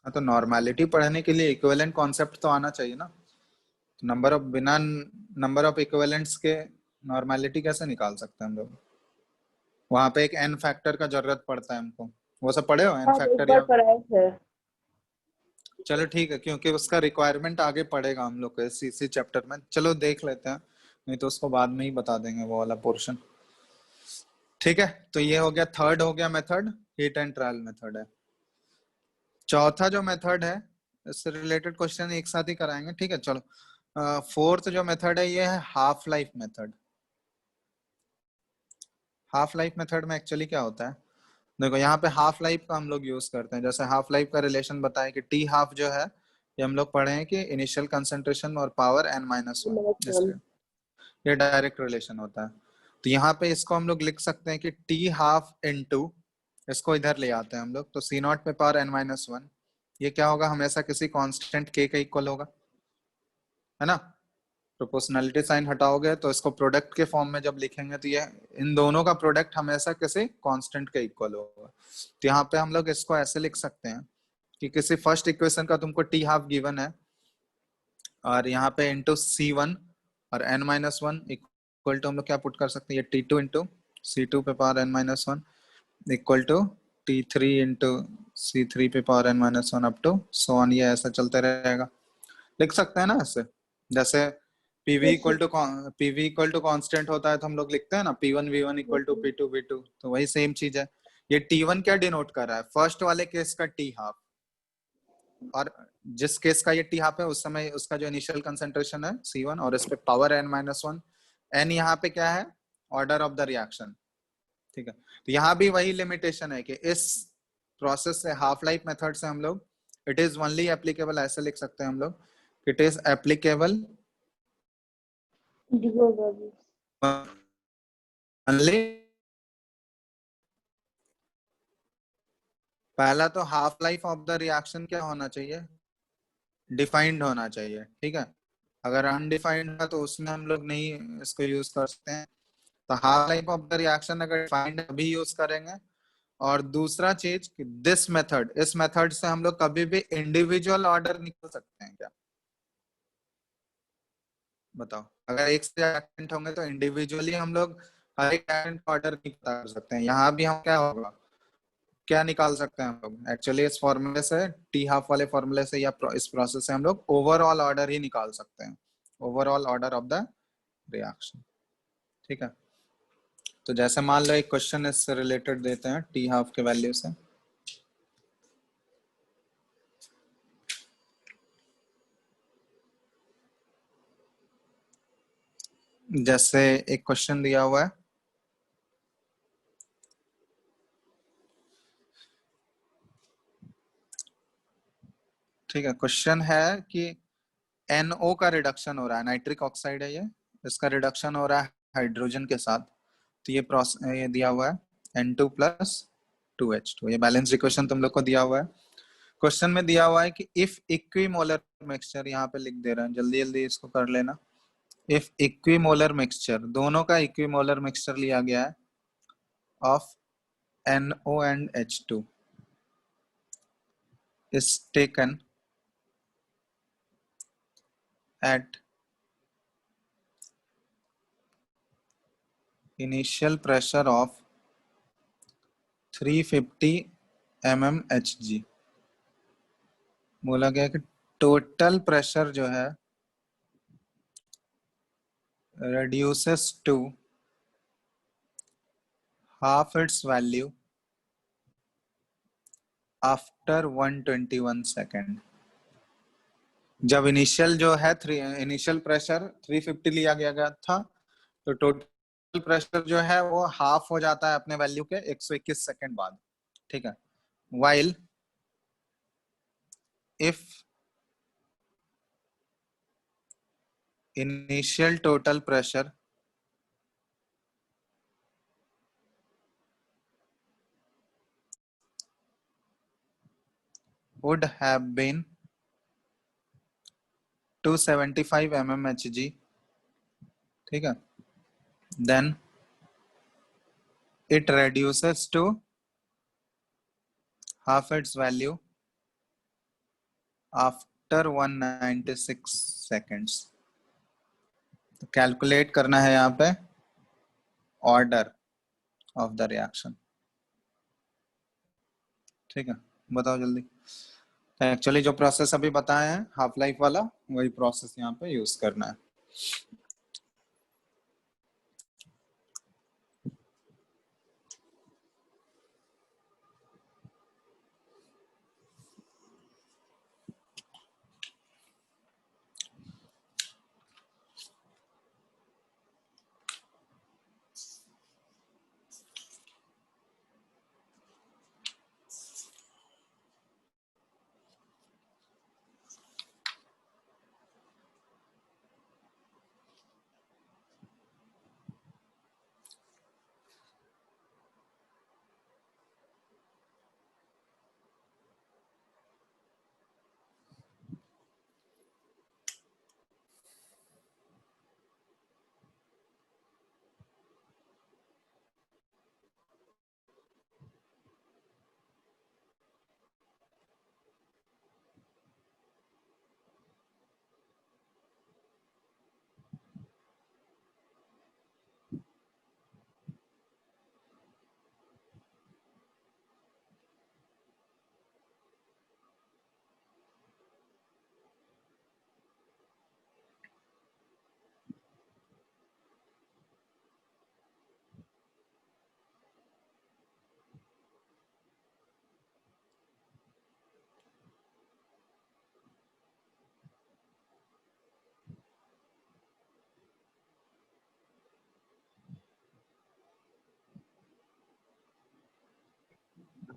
हाँ, तो नॉर्मेलिटी पढ़ने के लिए इक्विवेलेंट कॉन्सेप्ट तो आना चाहिए ना। तो नंबर ऑफ, बिना नंबर ऑफ इक्विवेलेंट्स के नॉर्मेलिटी कैसे निकाल सकते हैं हम लोग, वहां पे एक एन फैक्टर का जरूरत पड़ता है हमको, वो सब पढ़े हो एन हाँ, एक फैक्टर बार या? पढ़ा है सर। चलो ठीक है, क्योंकि उसका रिक्वायरमेंट आगे पड़ेगा हम लोग को इसी चैप्टर में, चलो देख लेते हैं, नहीं तो उसको बाद में ही बता देंगे वो वाला पोर्शन। ठीक है, तो ये हो गया, थर्ड हो गया method, heat and trial method है। चौथा जो मेथड है, इससे रिलेटेड क्वेश्चन एक साथ ही कराएंगे, ठीक है। चलो, फोर्थ जो मेथड है ये है half life method. Half life method में एक्चुअली क्या होता है, देखो यहाँ पे हाफ लाइफ का हम लोग यूज करते हैं, जैसे हाफ लाइफ का रिलेशन बताया कि टी हाफ जो है, ये हम लोग पढ़े हैं कि इनिशियल कंसंट्रेशन और पावर n-1, इसलिए ये डायरेक्ट रिलेशन होता है। तो यहाँ पे इसको हम लोग लिख सकते हैं कि टी हाफ इनटू, इसको इधर ले आते हैं हम लोग, तो सी नॉट पे पावर n-1, ये क्या होगा, हमेशा किसी कांस्टेंट k का इक्वल होगा, है ना। प्रोपोर्शनलिटी साइन हटाओगे तो इसको प्रोडक्ट के फॉर्म में जब लिखेंगे तो ये इन दोनों का प्रोडक्ट हमेशा किसी कांस्टेंट के इक्वल होगा। तो यहाँ पे हम लोग इसको ऐसे लिख सकते हैं कि किसी फर्स्ट इक्वेशन का तुमको टी हाफ गिवन है और यहाँ पे इंटू C1 और n-1 इक्वल टू हम लोग क्या पुट कर सकते हैं, ये T2 इंटू C2 पे power n-1 equal to T3 into C3 पे power n-1 up to so on, ये ऐसा चलते रहेगा। लिख सकते हैं ना ऐसे, जैसे PV इक्वल टू कांस्टेंट होता है तो हम लोग लिखते हैं ना P1 V1 equal to P2 V2, तो वही सेम चीज है। ये T1 क्या डिनोट कर रहा है, फर्स्ट वाले केस का टी हाफ, और जिस केस का ये टी हाफ है उस समय उसका जो इनिशियल कंसेंट्रेशन है C1 और इस पे पावर n-1, n यहाँ पे क्या है, ऑर्डर ऑफ द रिएक्शन। ठीक है, तो यहाँ भी वही लिमिटेशन है कि इस प्रोसेस से हाफ लाइफ मेथड से हम लोग इट इज ओनली एप्लीकेबल, ऐसे लिख सकते हैं हम लोग, इट इज एप्लीकेबल ओनली, पहला तो half life of the reaction क्या होना चाहिए, डिफाइंड होना चाहिए। ठीक है, अगर अनडिफाइंड है तो उसमें हम लोग नहीं इसको यूज कर सकते हैं। तो half life of the reaction अगर डिफाइंड अभी यूज करेंगे। और दूसरा चीज दिस मेथड, इस मेथड से हम लोग कभी भी इंडिविजुअल ऑर्डर निकाल सकते हैं क्या, बताओ। अगर एक से एटेंट होंगे तो इंडिविजुअली हम लोग हर एक एटेंट ऑर्डर निकाल सकते हैं। यहाँ भी हम क्या होगा, क्या निकाल सकते हैं हम लोग, एक्चुअली इस फॉर्मूले से, टी हाफ वाले फॉर्मूले से या इस प्रोसेस से हम लोग ओवरऑल ऑर्डर ही निकाल सकते हैं, overall order of the reaction. ठीक है, तो जैसे मान लो एक क्वेश्चन इससे रिलेटेड देते हैं टी हाफ के वैल्यू से। जैसे एक क्वेश्चन दिया हुआ है, ठीक है, क्वेश्चन है कि NO का रिडक्शन हो रहा है, नाइट्रिक ऑक्साइड है ये, इसका रिडक्शन हो रहा है हाइड्रोजन के साथ। तो ये दिया हुआ है N2 प्लस 2H2, ये बैलेंस इक्वेशन तुम लोग को दिया हुआ है। क्वेश्चन में दिया हुआ है कि इफ इक्विमोलर मिक्सचर, यहाँ पे लिख दे रहे हैं, जल्दी जल्दी इसको कर लेना। इफ इक्विमोलर मिक्सचर, दोनों का इक्विमोलर मिक्सचर लिया गया है of NO and H2 is taken at initial pressure of 350 mmHg। बोला गया कि टोटल प्रेशर जो है reduces to half its value after 121 second. जब इनिशियल जो है इनिशियल प्रेशर 350 लिया गया था, तो टोटल प्रेशर जो है वो हाफ हो जाता है अपने वैल्यू के 121 सेकेंड बाद। ठीक है, while if initial total pressure would have been 275 mmHg, ठीक है, then it reduces to half its value after 196 seconds। तो कैलकुलेट करना है यहाँ पे ऑर्डर ऑफ द रिएक्शन। ठीक है, बताओ जल्दी। एक्चुअली जो प्रोसेस अभी बताए हैं हाफ लाइफ वाला, वही प्रोसेस यहाँ पे यूज करना है।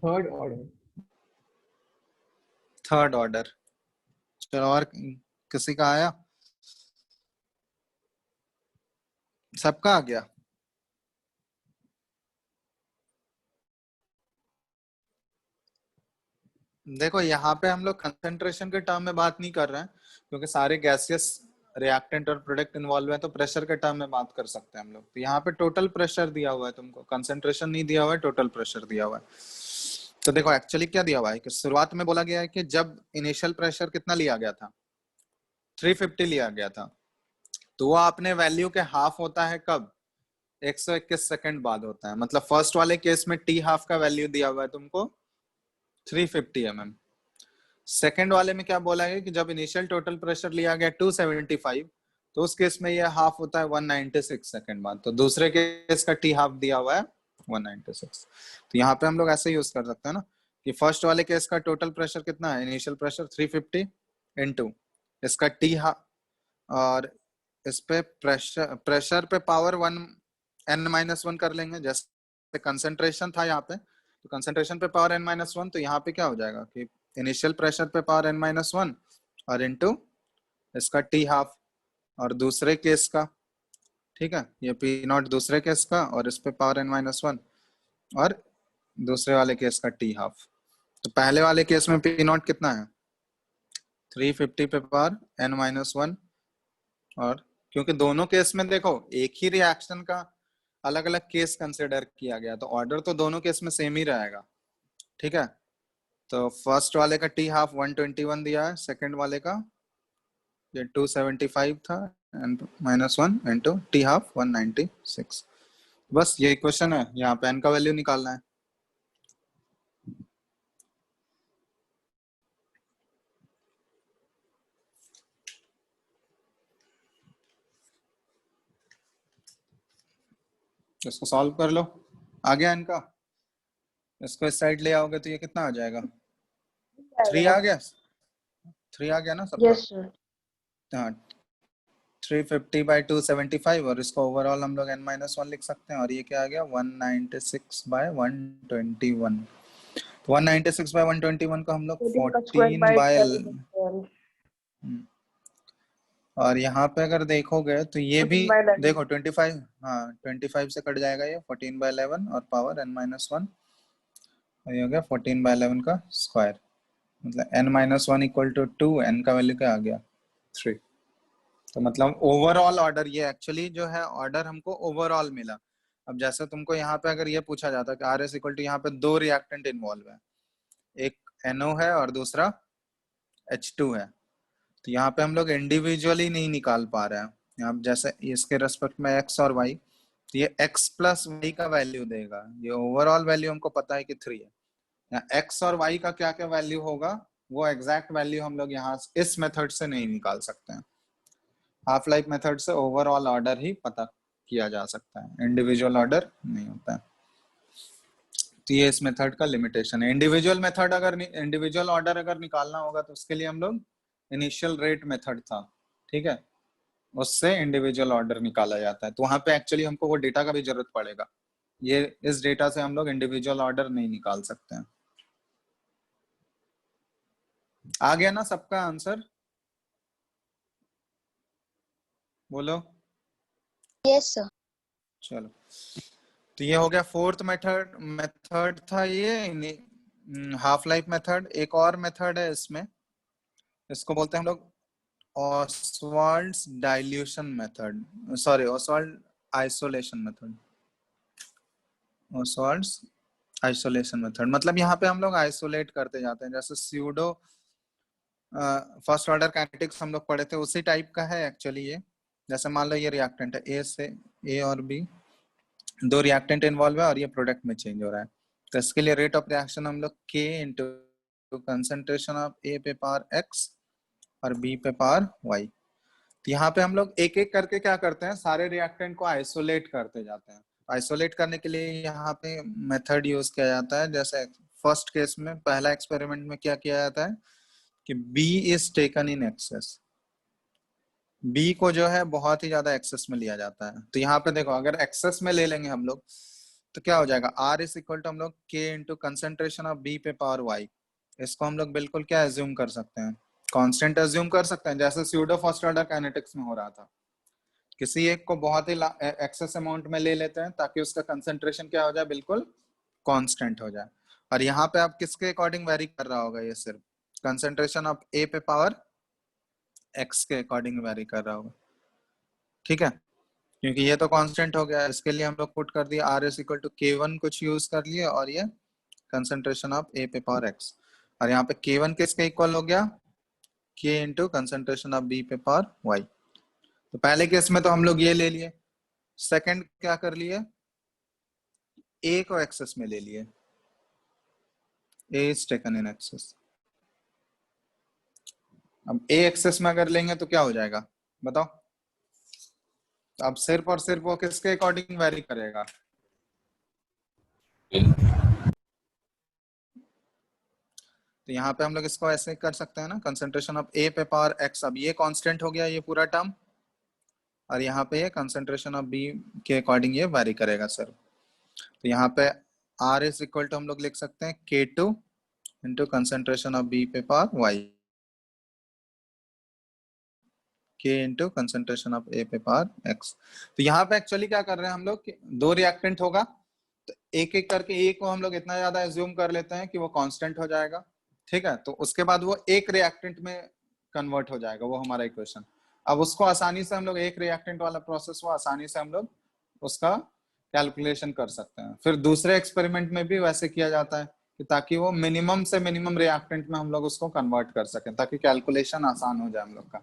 Third order. Third order. चलो और किसी का आया? सबका आ गया? देखो यहाँ पे हम लोग कंसंट्रेशन के टर्म में बात नहीं कर रहे हैं, क्योंकि सारे गैसियस रिएक्टेंट और प्रोडक्ट इन्वॉल्व है, तो प्रेशर के टर्म में बात कर सकते हैं हम लोग। तो यहाँ पे टोटल प्रेशर दिया हुआ है तुमको, कंसंट्रेशन नहीं दिया हुआ है, टोटल प्रेशर दिया हुआ है। तो देखो एक्चुअली क्या दिया हुआ है कि शुरुआत में बोला गया है कि जब इनिशियल प्रेशर कितना लिया गया था, 350 लिया गया था, तो वो अपने वैल्यू के हाफ होता है कब? 121 सेकंड बाद होता है। मतलब फर्स्ट वाले केस में टी हाफ का वैल्यू दिया हुआ है तुमको 350 mm। सेकंड वाले में क्या बोला है कि जब इनिशियल टोटल प्रेशर लिया गया 275, तो उस केस में ये हाफ होता है 196 सेकंड बाद। तो दूसरे केस का टी हाफ दिया हुआ है 196। तो यहाँ पे हम लोग ऐसे यूज कर सकते हैं ना कि फर्स्ट वाले केस का टोटल प्रेशर कितना है, इनिशियल प्रेशर 350 इनटू इसका टी हाफ, और इस पे प्रेशर पे पावर 1n-1 कर लेंगे। जैसे कंसंट्रेशन था यहाँ पे, तो कंसंट्रेशन पे पावर n-1, तो यहाँ पे क्या हो जाएगा कि इनिशियल प्रेशर पे पावर n-1 और इनटू इसका टी हाफ, और दूसरे केस का, ठीक है, ये पी नॉट दूसरे केस का, और इस पे पावर n-1 और दूसरे वाले केस का टी हाफ। तो पहले वाले केस में पी नॉट कितना है, 350 पे पावर n-1, और क्योंकि दोनों केस में देखो एक ही रिएक्शन का अलग अलग केस कंसिडर किया गया, तो ऑर्डर तो दोनों केस में सेम ही रहेगा, ठीक है। तो फर्स्ट वाले का टी हाफ 121 दिया है, सेकंड वाले का ये 275 था, n-1 इनटू टी हाफ 196। बस ये इक्वेशन है, यहाँ पे n का वैल्यू निकालना है। इसको सॉल्व कर लो, आ गया n का। इसको इस साइड ले आओगे तो ये कितना आ जाएगा, 3 आ गया, 3 आ गया ना सबका। Yes sir. हाँ 350 बाई 275, और इसको ओवरऑल हम लोग n-1 लिख सकते हैं, और ये क्या आ गया 196 बाय 121। 196 बाय 121 को हम लोग 14 बाय, और यहाँ पे अगर देखोगे तो ये भी देखो 25, हाँ 25 से कट जाएगा ये 14 बाय 11 और पावर n-1, और ये हो गया 14 बाय 11 का स्क्वायर, मतलब n-1 इक्वल टू 2, n का वैल्यू क्या आ गया 3। तो मतलब ओवरऑल ऑर्डर, ये एक्चुअली जो है ऑर्डर हमको ओवरऑल मिला। अब जैसे तुमको यहाँ पे अगर ये पूछा जाता कि आर एस इक्वल टू, यहाँ पे दो रिएक्टेंट इन्वॉल्व है, एक NO है और दूसरा H2 है, तो यहाँ पे हम लोग इंडिविजुअली नहीं निकाल पा रहे हैं। यहाँ जैसे इसके रेस्पेक्ट में x और y, तो ये x प्लस y का वैल्यू देगा, ये ओवरऑल वैल्यू हमको पता है कि 3 है। यहाँ x और y का क्या क्या वैल्यू होगा, वो एग्जैक्ट वैल्यू हम लोग यहाँ इस मेथड से नहीं निकाल सकते हैं। हाफ लाइफ मेथड से ओवरऑल ऑर्डर ही पता किया जा सकता है, इंडिविजुअल ऑर्डर नहीं होता है। तो ये इस मेथड का लिमिटेशन है। इंडिविजुअल ऑर्डर अगर निकालना होगा तो उसके लिए हम लोग इनिशियल रेट मेथड था, ठीक है, उससे इंडिविजुअल ऑर्डर निकाला जाता है। तो वहां पे एक्चुअली हमको वो डेटा का भी जरूरत पड़ेगा, ये इस डेटा से हम लोग इंडिविजुअल ऑर्डर नहीं निकाल सकते हैं। आ गया ना सबका आंसर, बोलो। Yes sir. चलो, तो ये हो गया फोर्थ मेथड था ये हाफ लाइफ मेथड। एक और मेथड है इसमें, इसको बोलते हैं हम लोग Ostwald's dilution method, sorry Ostwald isolation method. Ostwald's isolation method मतलब यहाँ पे हम लोग आइसोलेट करते जाते हैं, जैसे स्यूडो फर्स्ट ऑर्डर काइनेटिक्स हम लोग पढ़े थे, उसी टाइप का है एक्चुअली ये। जैसे मान लो ये रिएक्टेंट है ए और बी, दो रिएक्टेंट इन्वॉल्व है और ये प्रोडक्ट में चेंज हो रहा है, तो इसके लिए रेट ऑफ रिएक्शन हम लोग K into concentration of A पे पावर X और B पे पावर Y। तो यहाँ पे हम लोग एक एक करके क्या करते हैं, सारे रिएक्टेंट को आइसोलेट करते जाते हैं। आइसोलेट करने के लिए यहाँ पे मेथड यूज किया जाता है। जैसे फर्स्ट केस में पहला एक्सपेरिमेंट में क्या किया जाता है कि B is taken in excess, B को जो है बहुत ही ज्यादा एक्सेस में लिया जाता है। तो यहाँ पे देखो अगर एक्सेस में ले लेंगे हम लोग तो क्या हो जाएगा, R इज इक्वल टू हम लोग K into concentration of B पे पावर Y। इसको हम लोग बिल्कुल क्या एज्यूम कर सकते हैं, कांस्टेंट एज्यूम कर सकते हैं, जैसे स्यूडो फर्स्ट ऑर्डर काइनेटिक्स में हो रहा था। किसी एक को बहुत ही एक्सेस अमाउंट में ले लेते हैं ताकि उसका कंसेंट्रेशन क्या हो जाए, बिल्कुल कांस्टेंट हो जाए। और यहाँ पे आप किसके अकॉर्डिंग वेरी कर रहा होगा, ये सिर्फ कंसेंट्रेशन ऑफ A पे पावर X के अकॉर्डिंग वेरी कर रहा होगा, ठीक है, क्योंकि ये तो कांस्टेंट हो गया। इसके लिए हम लोग पुट कर दिया R is equal to K1 कुछ यूज कर लिए, और ये कंसेंट्रेशन ऑफ A पे पावर X। और यहाँ पे K1 किसके इक्वल हो गया, K into concentration of B पे पावर Y। तो पहले केस में तो हम लोग ये ले लिए, सेकंड क्या कर लिए, A को एक्सेस में ले लिए, A is taken in access. अब A एक्सेस में अगर लेंगे तो क्या हो जाएगा बताओ। अब सिर्फ और सिर्फ वो किसके अकॉर्डिंग वेरी करेगा, तो यहाँ पे हम लोग इसको ऐसे कर सकते हैं ना, कंसेंट्रेशन ऑफ A पे पावर X। अब ये कांस्टेंट हो गया ये पूरा टर्म, और यहाँ पे ये कंसेंट्रेशन ऑफ B के अकॉर्डिंग ये वेरी करेगा सर। तो यहाँ पे R इज इक्वल टू हम लोग लिख सकते हैं K2 into concentration of B पे power Y, K into concentration of A पे पावर X। तो यहाँ पे एक्चुअली क्या कर रहे हैं हम लोग, दो रिएक्टेंट होगा तो एक एक करके A को हम लोग इतना ज्यादा एज्यूम कर लेते हैं कि वो कांस्टेंट हो जाएगा, ठीक है। तो उसके बाद वो एक रिएक्टेंट में कन्वर्ट हो जाएगा, वो हमारा इक्वेशन। अब उसको आसानी से हम लोग एक रिएक्टेंट वाला प्रोसेस वो आसानी से हम लोग उसका कैलकुलेशन कर सकते हैं। फिर दूसरे एक्सपेरिमेंट में भी वैसे किया जाता है कि ताकि वो मिनिमम से मिनिमम रिएक्टेंट में हम लोग उसको कन्वर्ट कर सकें, ताकि कैलकुलेशन आसान हो जाए हम लोग का।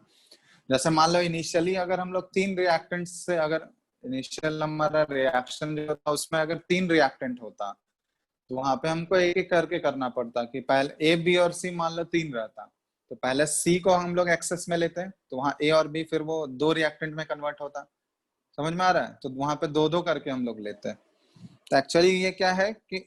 जैसे मान लो इनिशियली अगर हम लोग 3 रिएक्टेंट से, अगर इनिशियल हमारा रिएक्शन जो था उसमें अगर 3 रिएक्टेंट होता तो वहां पे हमको एक एक करके करना पड़ता कि पहले A B और C मान लो 3 रहता, तो पहले C को हम लोग एक्सेस में लेते हैं, तो वहां A और B फिर वो 2 रिएक्टेंट में कन्वर्ट होता। समझ में आ रहा है, तो वहां पे 2-2 करके हम लोग लेते हैं। तो एक्चुअली ये क्या है कि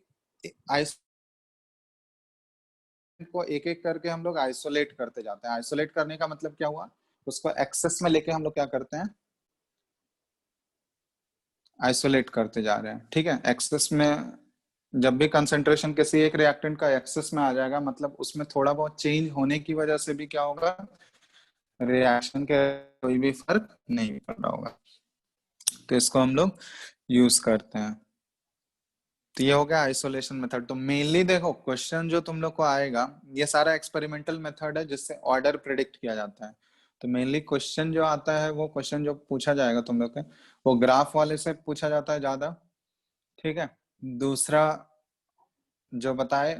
को एक एक करके हम लोग आइसोलेट करते जाते हैं। आइसोलेट करने का मतलब क्या हुआ, उसको एक्सेस में लेके हम लोग क्या करते हैं, आइसोलेट करते जा रहे हैं, ठीक है। एक्सेस में जब भी कंसेंट्रेशन किसी एक रिएक्टेंट का एक्सेस में आ जाएगा, मतलब उसमें थोड़ा बहुत चेंज होने की वजह से भी क्या होगा, रिएक्शन के कोई भी फर्क नहीं पड़ रहा होगा। तो इसको हम लोग यूज करते हैं। तो ये हो गया आइसोलेशन मेथड। तो मेनली देखो क्वेश्चन जो तुम लोग को आएगा, ये सारा एक्सपेरिमेंटल मेथड है जिससे ऑर्डर प्रिडिक्ट किया जाता है। तो मेनली क्वेश्चन जो आता है, वो क्वेश्चन जो पूछा जाएगा तुम लोग के, वो ग्राफ वाले से पूछा जाता है ज्यादा, ठीक है। दूसरा जो बताए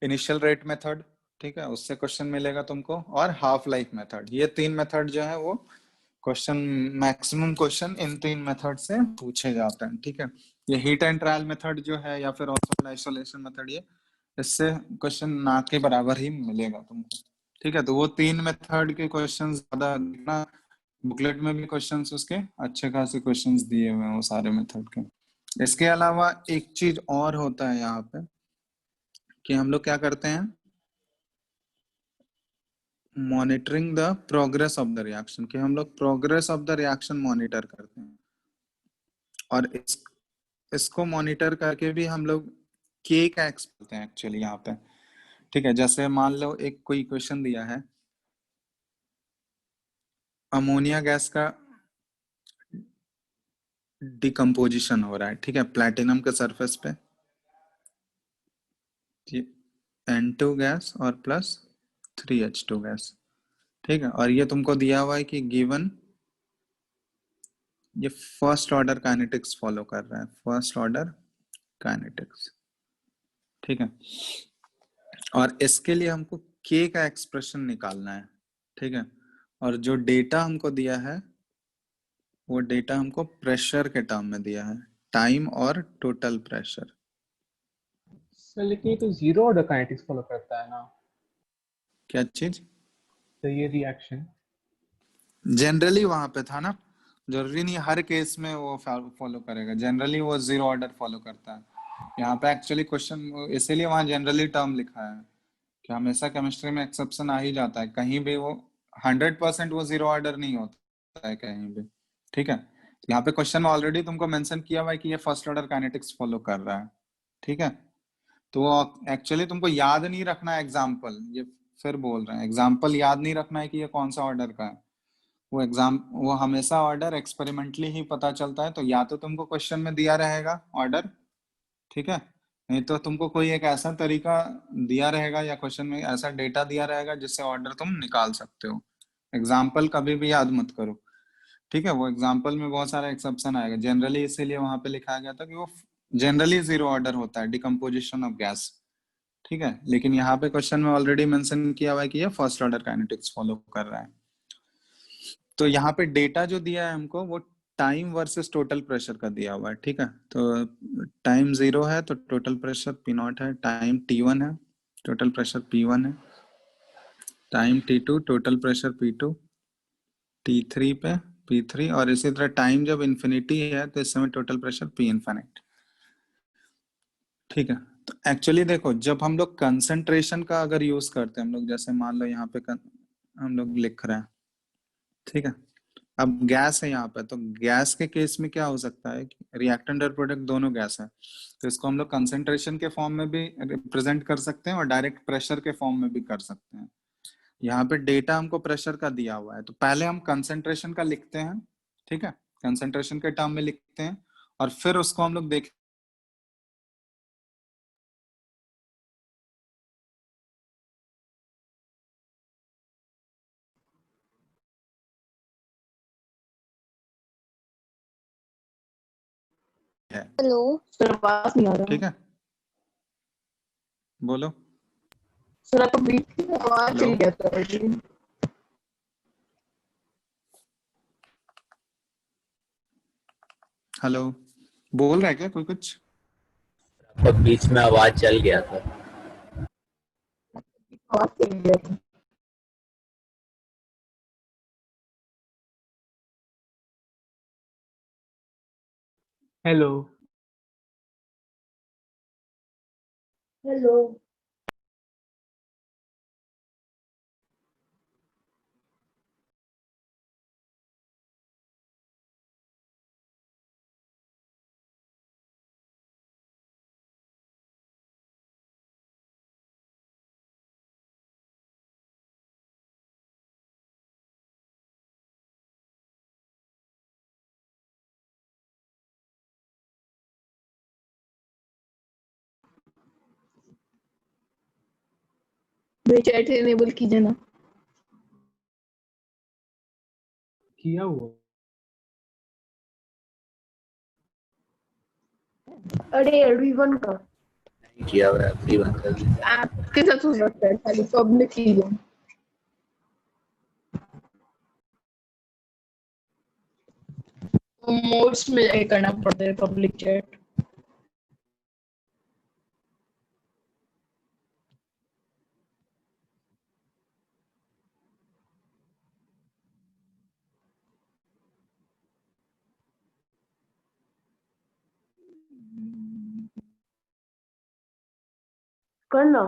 इनिशियल रेट मेथड, ठीक है, उससे क्वेश्चन मिलेगा तुमको, और हाफ लाइफ मेथड। ये 3 मेथड जो है वो question, maximum question in 3 method से पूछे जाते हैं, ठीक है। ये हीट एंड ट्रायल मेथड जो है या फिर आइसोलेशन मेथड, ये इससे क्वेश्चन ना के बराबर ही मिलेगा तुमको, ठीक है। तो वो 3 मेथड के क्वेश्चन ज्यादा ना, बुकलेट में भी क्वेश्चंस उसके अच्छे खासे क्वेश्चंस दिए हुए हैं वो सारे मेथड के। इसके अलावा एक चीज और होता है यहाँ पे कि हम लोग क्या करते हैं, monitoring the progress of the reaction, कि हम लोग progress of the reaction monitor करते हैं। और इसको मॉनिटर करके भी हम लोग के का एक्स करते हैं एक्चुअली यहाँ पे, ठीक है। जैसे मान लो एक कोई इक्वेशन दिया है, अमोनिया गैस का डिकम्पोजिशन हो रहा है, ठीक है, प्लैटिनम के सरफेस पे, N2 गैस और प्लस 3H2 गैस, ठीक है। और ये तुमको दिया हुआ है कि गिवन ये फर्स्ट ऑर्डर काइनेटिक्स फॉलो कर रहा है, फर्स्ट ऑर्डर काइनेटिक्स, ठीक है। और इसके लिए हमको के का एक्सप्रेशन निकालना है, ठीक है। और जो डेटा हमको दिया है वो डेटा हमको प्रेशर के टर्म में दिया है, टाइम और टोटल प्रेशर। सर लेकिन ये तो जीरो ऑर्डर काइनेटिक्स फॉलो करता है ना, क्या चीज, तो ये रिएक्शन जनरली वहां पे था ना, जरूरी नहीं हर केस में वो फॉलो करेगा, जनरली वो जीरो ऑर्डर फॉलो करता है। यहाँ पे एक्चुअली क्वेश्चन इसीलिए वहां जनरली टर्म लिखा है कि हमेशा केमिस्ट्री में एक्सेप्शन आ ही जाता है, कहीं भी वो 100% वो जीरो ऑर्डर नहीं होता है कहीं भी, ठीक है। यहाँ पे क्वेश्चन में ऑलरेडी तुमको मेंशन किया हुआ है कि ये फर्स्ट ऑर्डर काइनेटिक्स फॉलो कर रहा है, ठीक है। तो वो एक्चुअली तुमको याद नहीं रखना है एग्जाम्पल, ये फिर बोल रहे हैं एग्जाम्पल याद नहीं रखना है कि ये कौन सा ऑर्डर का है। वो हमेशा ऑर्डर एक्सपेरिमेंटली ही पता चलता है। तो या तो तुमको क्वेश्चन में दिया रहेगा ऑर्डर, ठीक है, नहीं तो तुमको कोई एक ऐसा तरीका दिया रहेगा या क्वेश्चन में ऐसा डेटा दिया रहेगा जिससे ऑर्डर तुम निकाल सकते हो। एग्जाम्पल कभी भी याद मत करो, ठीक है। वो एग्जाम्पल में बहुत सारा एक्सेप्शन आएगा, जनरली इसीलिए वहां पे लिखा गया था कि वो जनरली जीरो ऑर्डर होता है डिकम्पोजिशन ऑफ गैस, ठीक है। लेकिन यहाँ पे क्वेश्चन में ऑलरेडी मेंशन किया हुआ है कि ये फर्स्ट ऑर्डर काइनेटिक्स फॉलो कर रहा है। तो यहाँ पे डेटा जो दिया है हमको वो टाइम वर्सेस टोटल प्रेशर का दिया हुआ है, ठीक है। तो टाइम 0 है तो टोटल प्रेशर P0 है, टाइम T1 है टोटल प्रेशर P1 है, time T2 total pressure P2, T3 पे P3, और इसी तरह टाइम जब इन्फिनिटी है तो इस समय टोटल प्रेशर P इन्फिनिट, ठीक है। तो एक्चुअली देखो जब हम लोग कंसंट्रेशन का अगर यूज करते हैं हम लोग, जैसे मान लो यहाँ पे हम लोग लिख रहे हैं, ठीक है। अब गैस है यहाँ पे, तो गैस के केस में क्या हो सकता है कि रिएक्टेंट और प्रोडक्ट दोनों गैस है, तो इसको हम लोग कंसंट्रेशन के फॉर्म में भी रिप्रेजेंट कर सकते हैं और डायरेक्ट प्रेशर के फॉर्म में भी कर सकते हैं। यहाँ पे डेटा हमको प्रेशर का दिया हुआ है, तो पहले हम कंसंट्रेशन का लिखते हैं, ठीक है, कंसंट्रेशन के टर्म में लिखते हैं और फिर उसको हम लोग देख है, हेलो। सर आवाज नहीं आ रहा। ठीक है, बोलो। सर आपका बीच में आवाज हेलो, चली गया था। हेलो, बोल रहा है क्या कोई कुछ? आपका बीच में आवाज चल गया था। आवाज चली गया था। हेलो। हेलो। मेरे चैट इनेबल कीजिए ना। किया हुआ। अरे एवरीवन का नहीं किया हुआ है, अभी बंद कर दीजिए। आपके साथ हो सकता है, खाली पब्लिक कीजिए। मोड्स में जाके करना पड़ता है पब्लिक चैट। करना।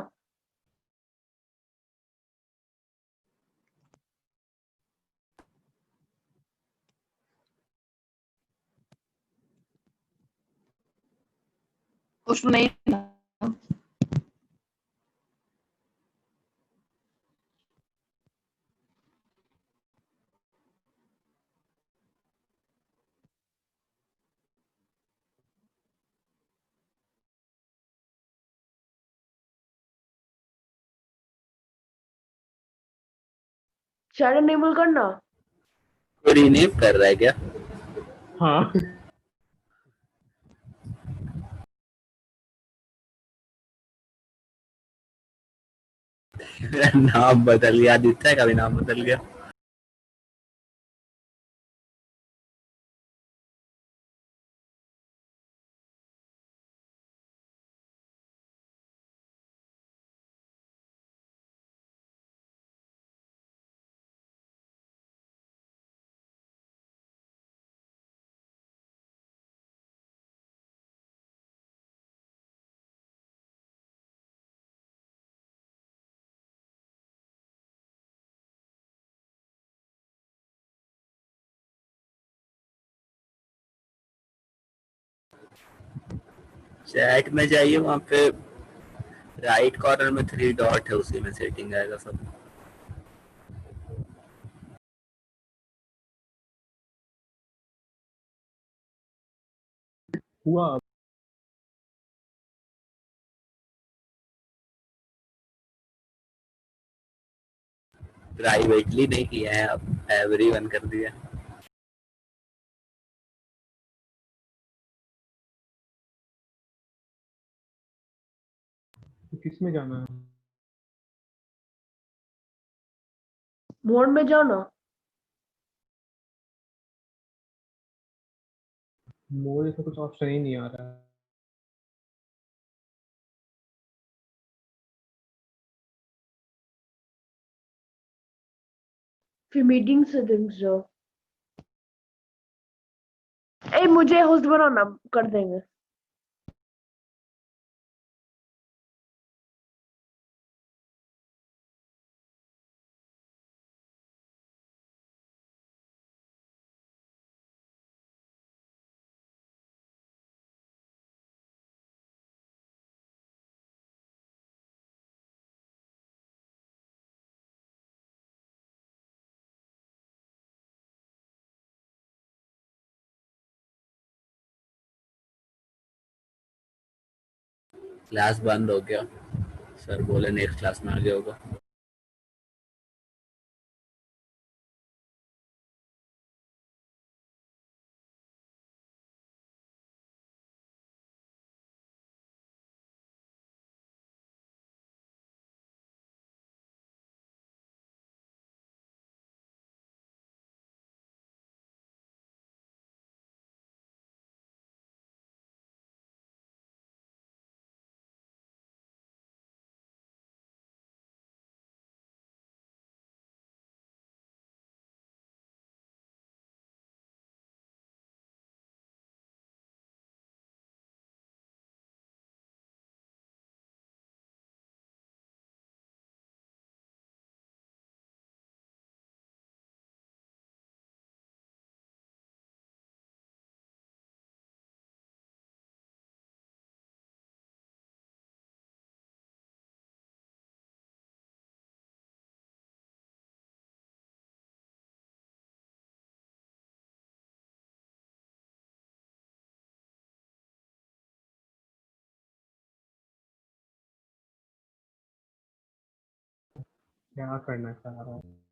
उसमें नहीं ना। चैट इनेबल करना। कोई रीनेम कर रहा है क्या? हाँ। मेरा नाम बदल गया, आदित्य का भी नाम बदल गया। चैट में जाइए, वहाँ पे राइट कॉर्नर में 3 डॉट है, उसी में सेटिंग आएगा सब। हुआ। प्राइवेटली नहीं किया है, आप एवरीवन कर दिया। तो किस में जाना है? मोड में जाओ ना। मोड से कुछ ऑप्शन ही नहीं आ रहा है। फिर मीटिंग सेटिंग्स जाओ। ए मुझे होस्ट बनाना, कर देंगे। क्लास बंद हो गया, सर बोले नेक्स्ट क्लास में आगे होगा। क्या करना चाह रहा है?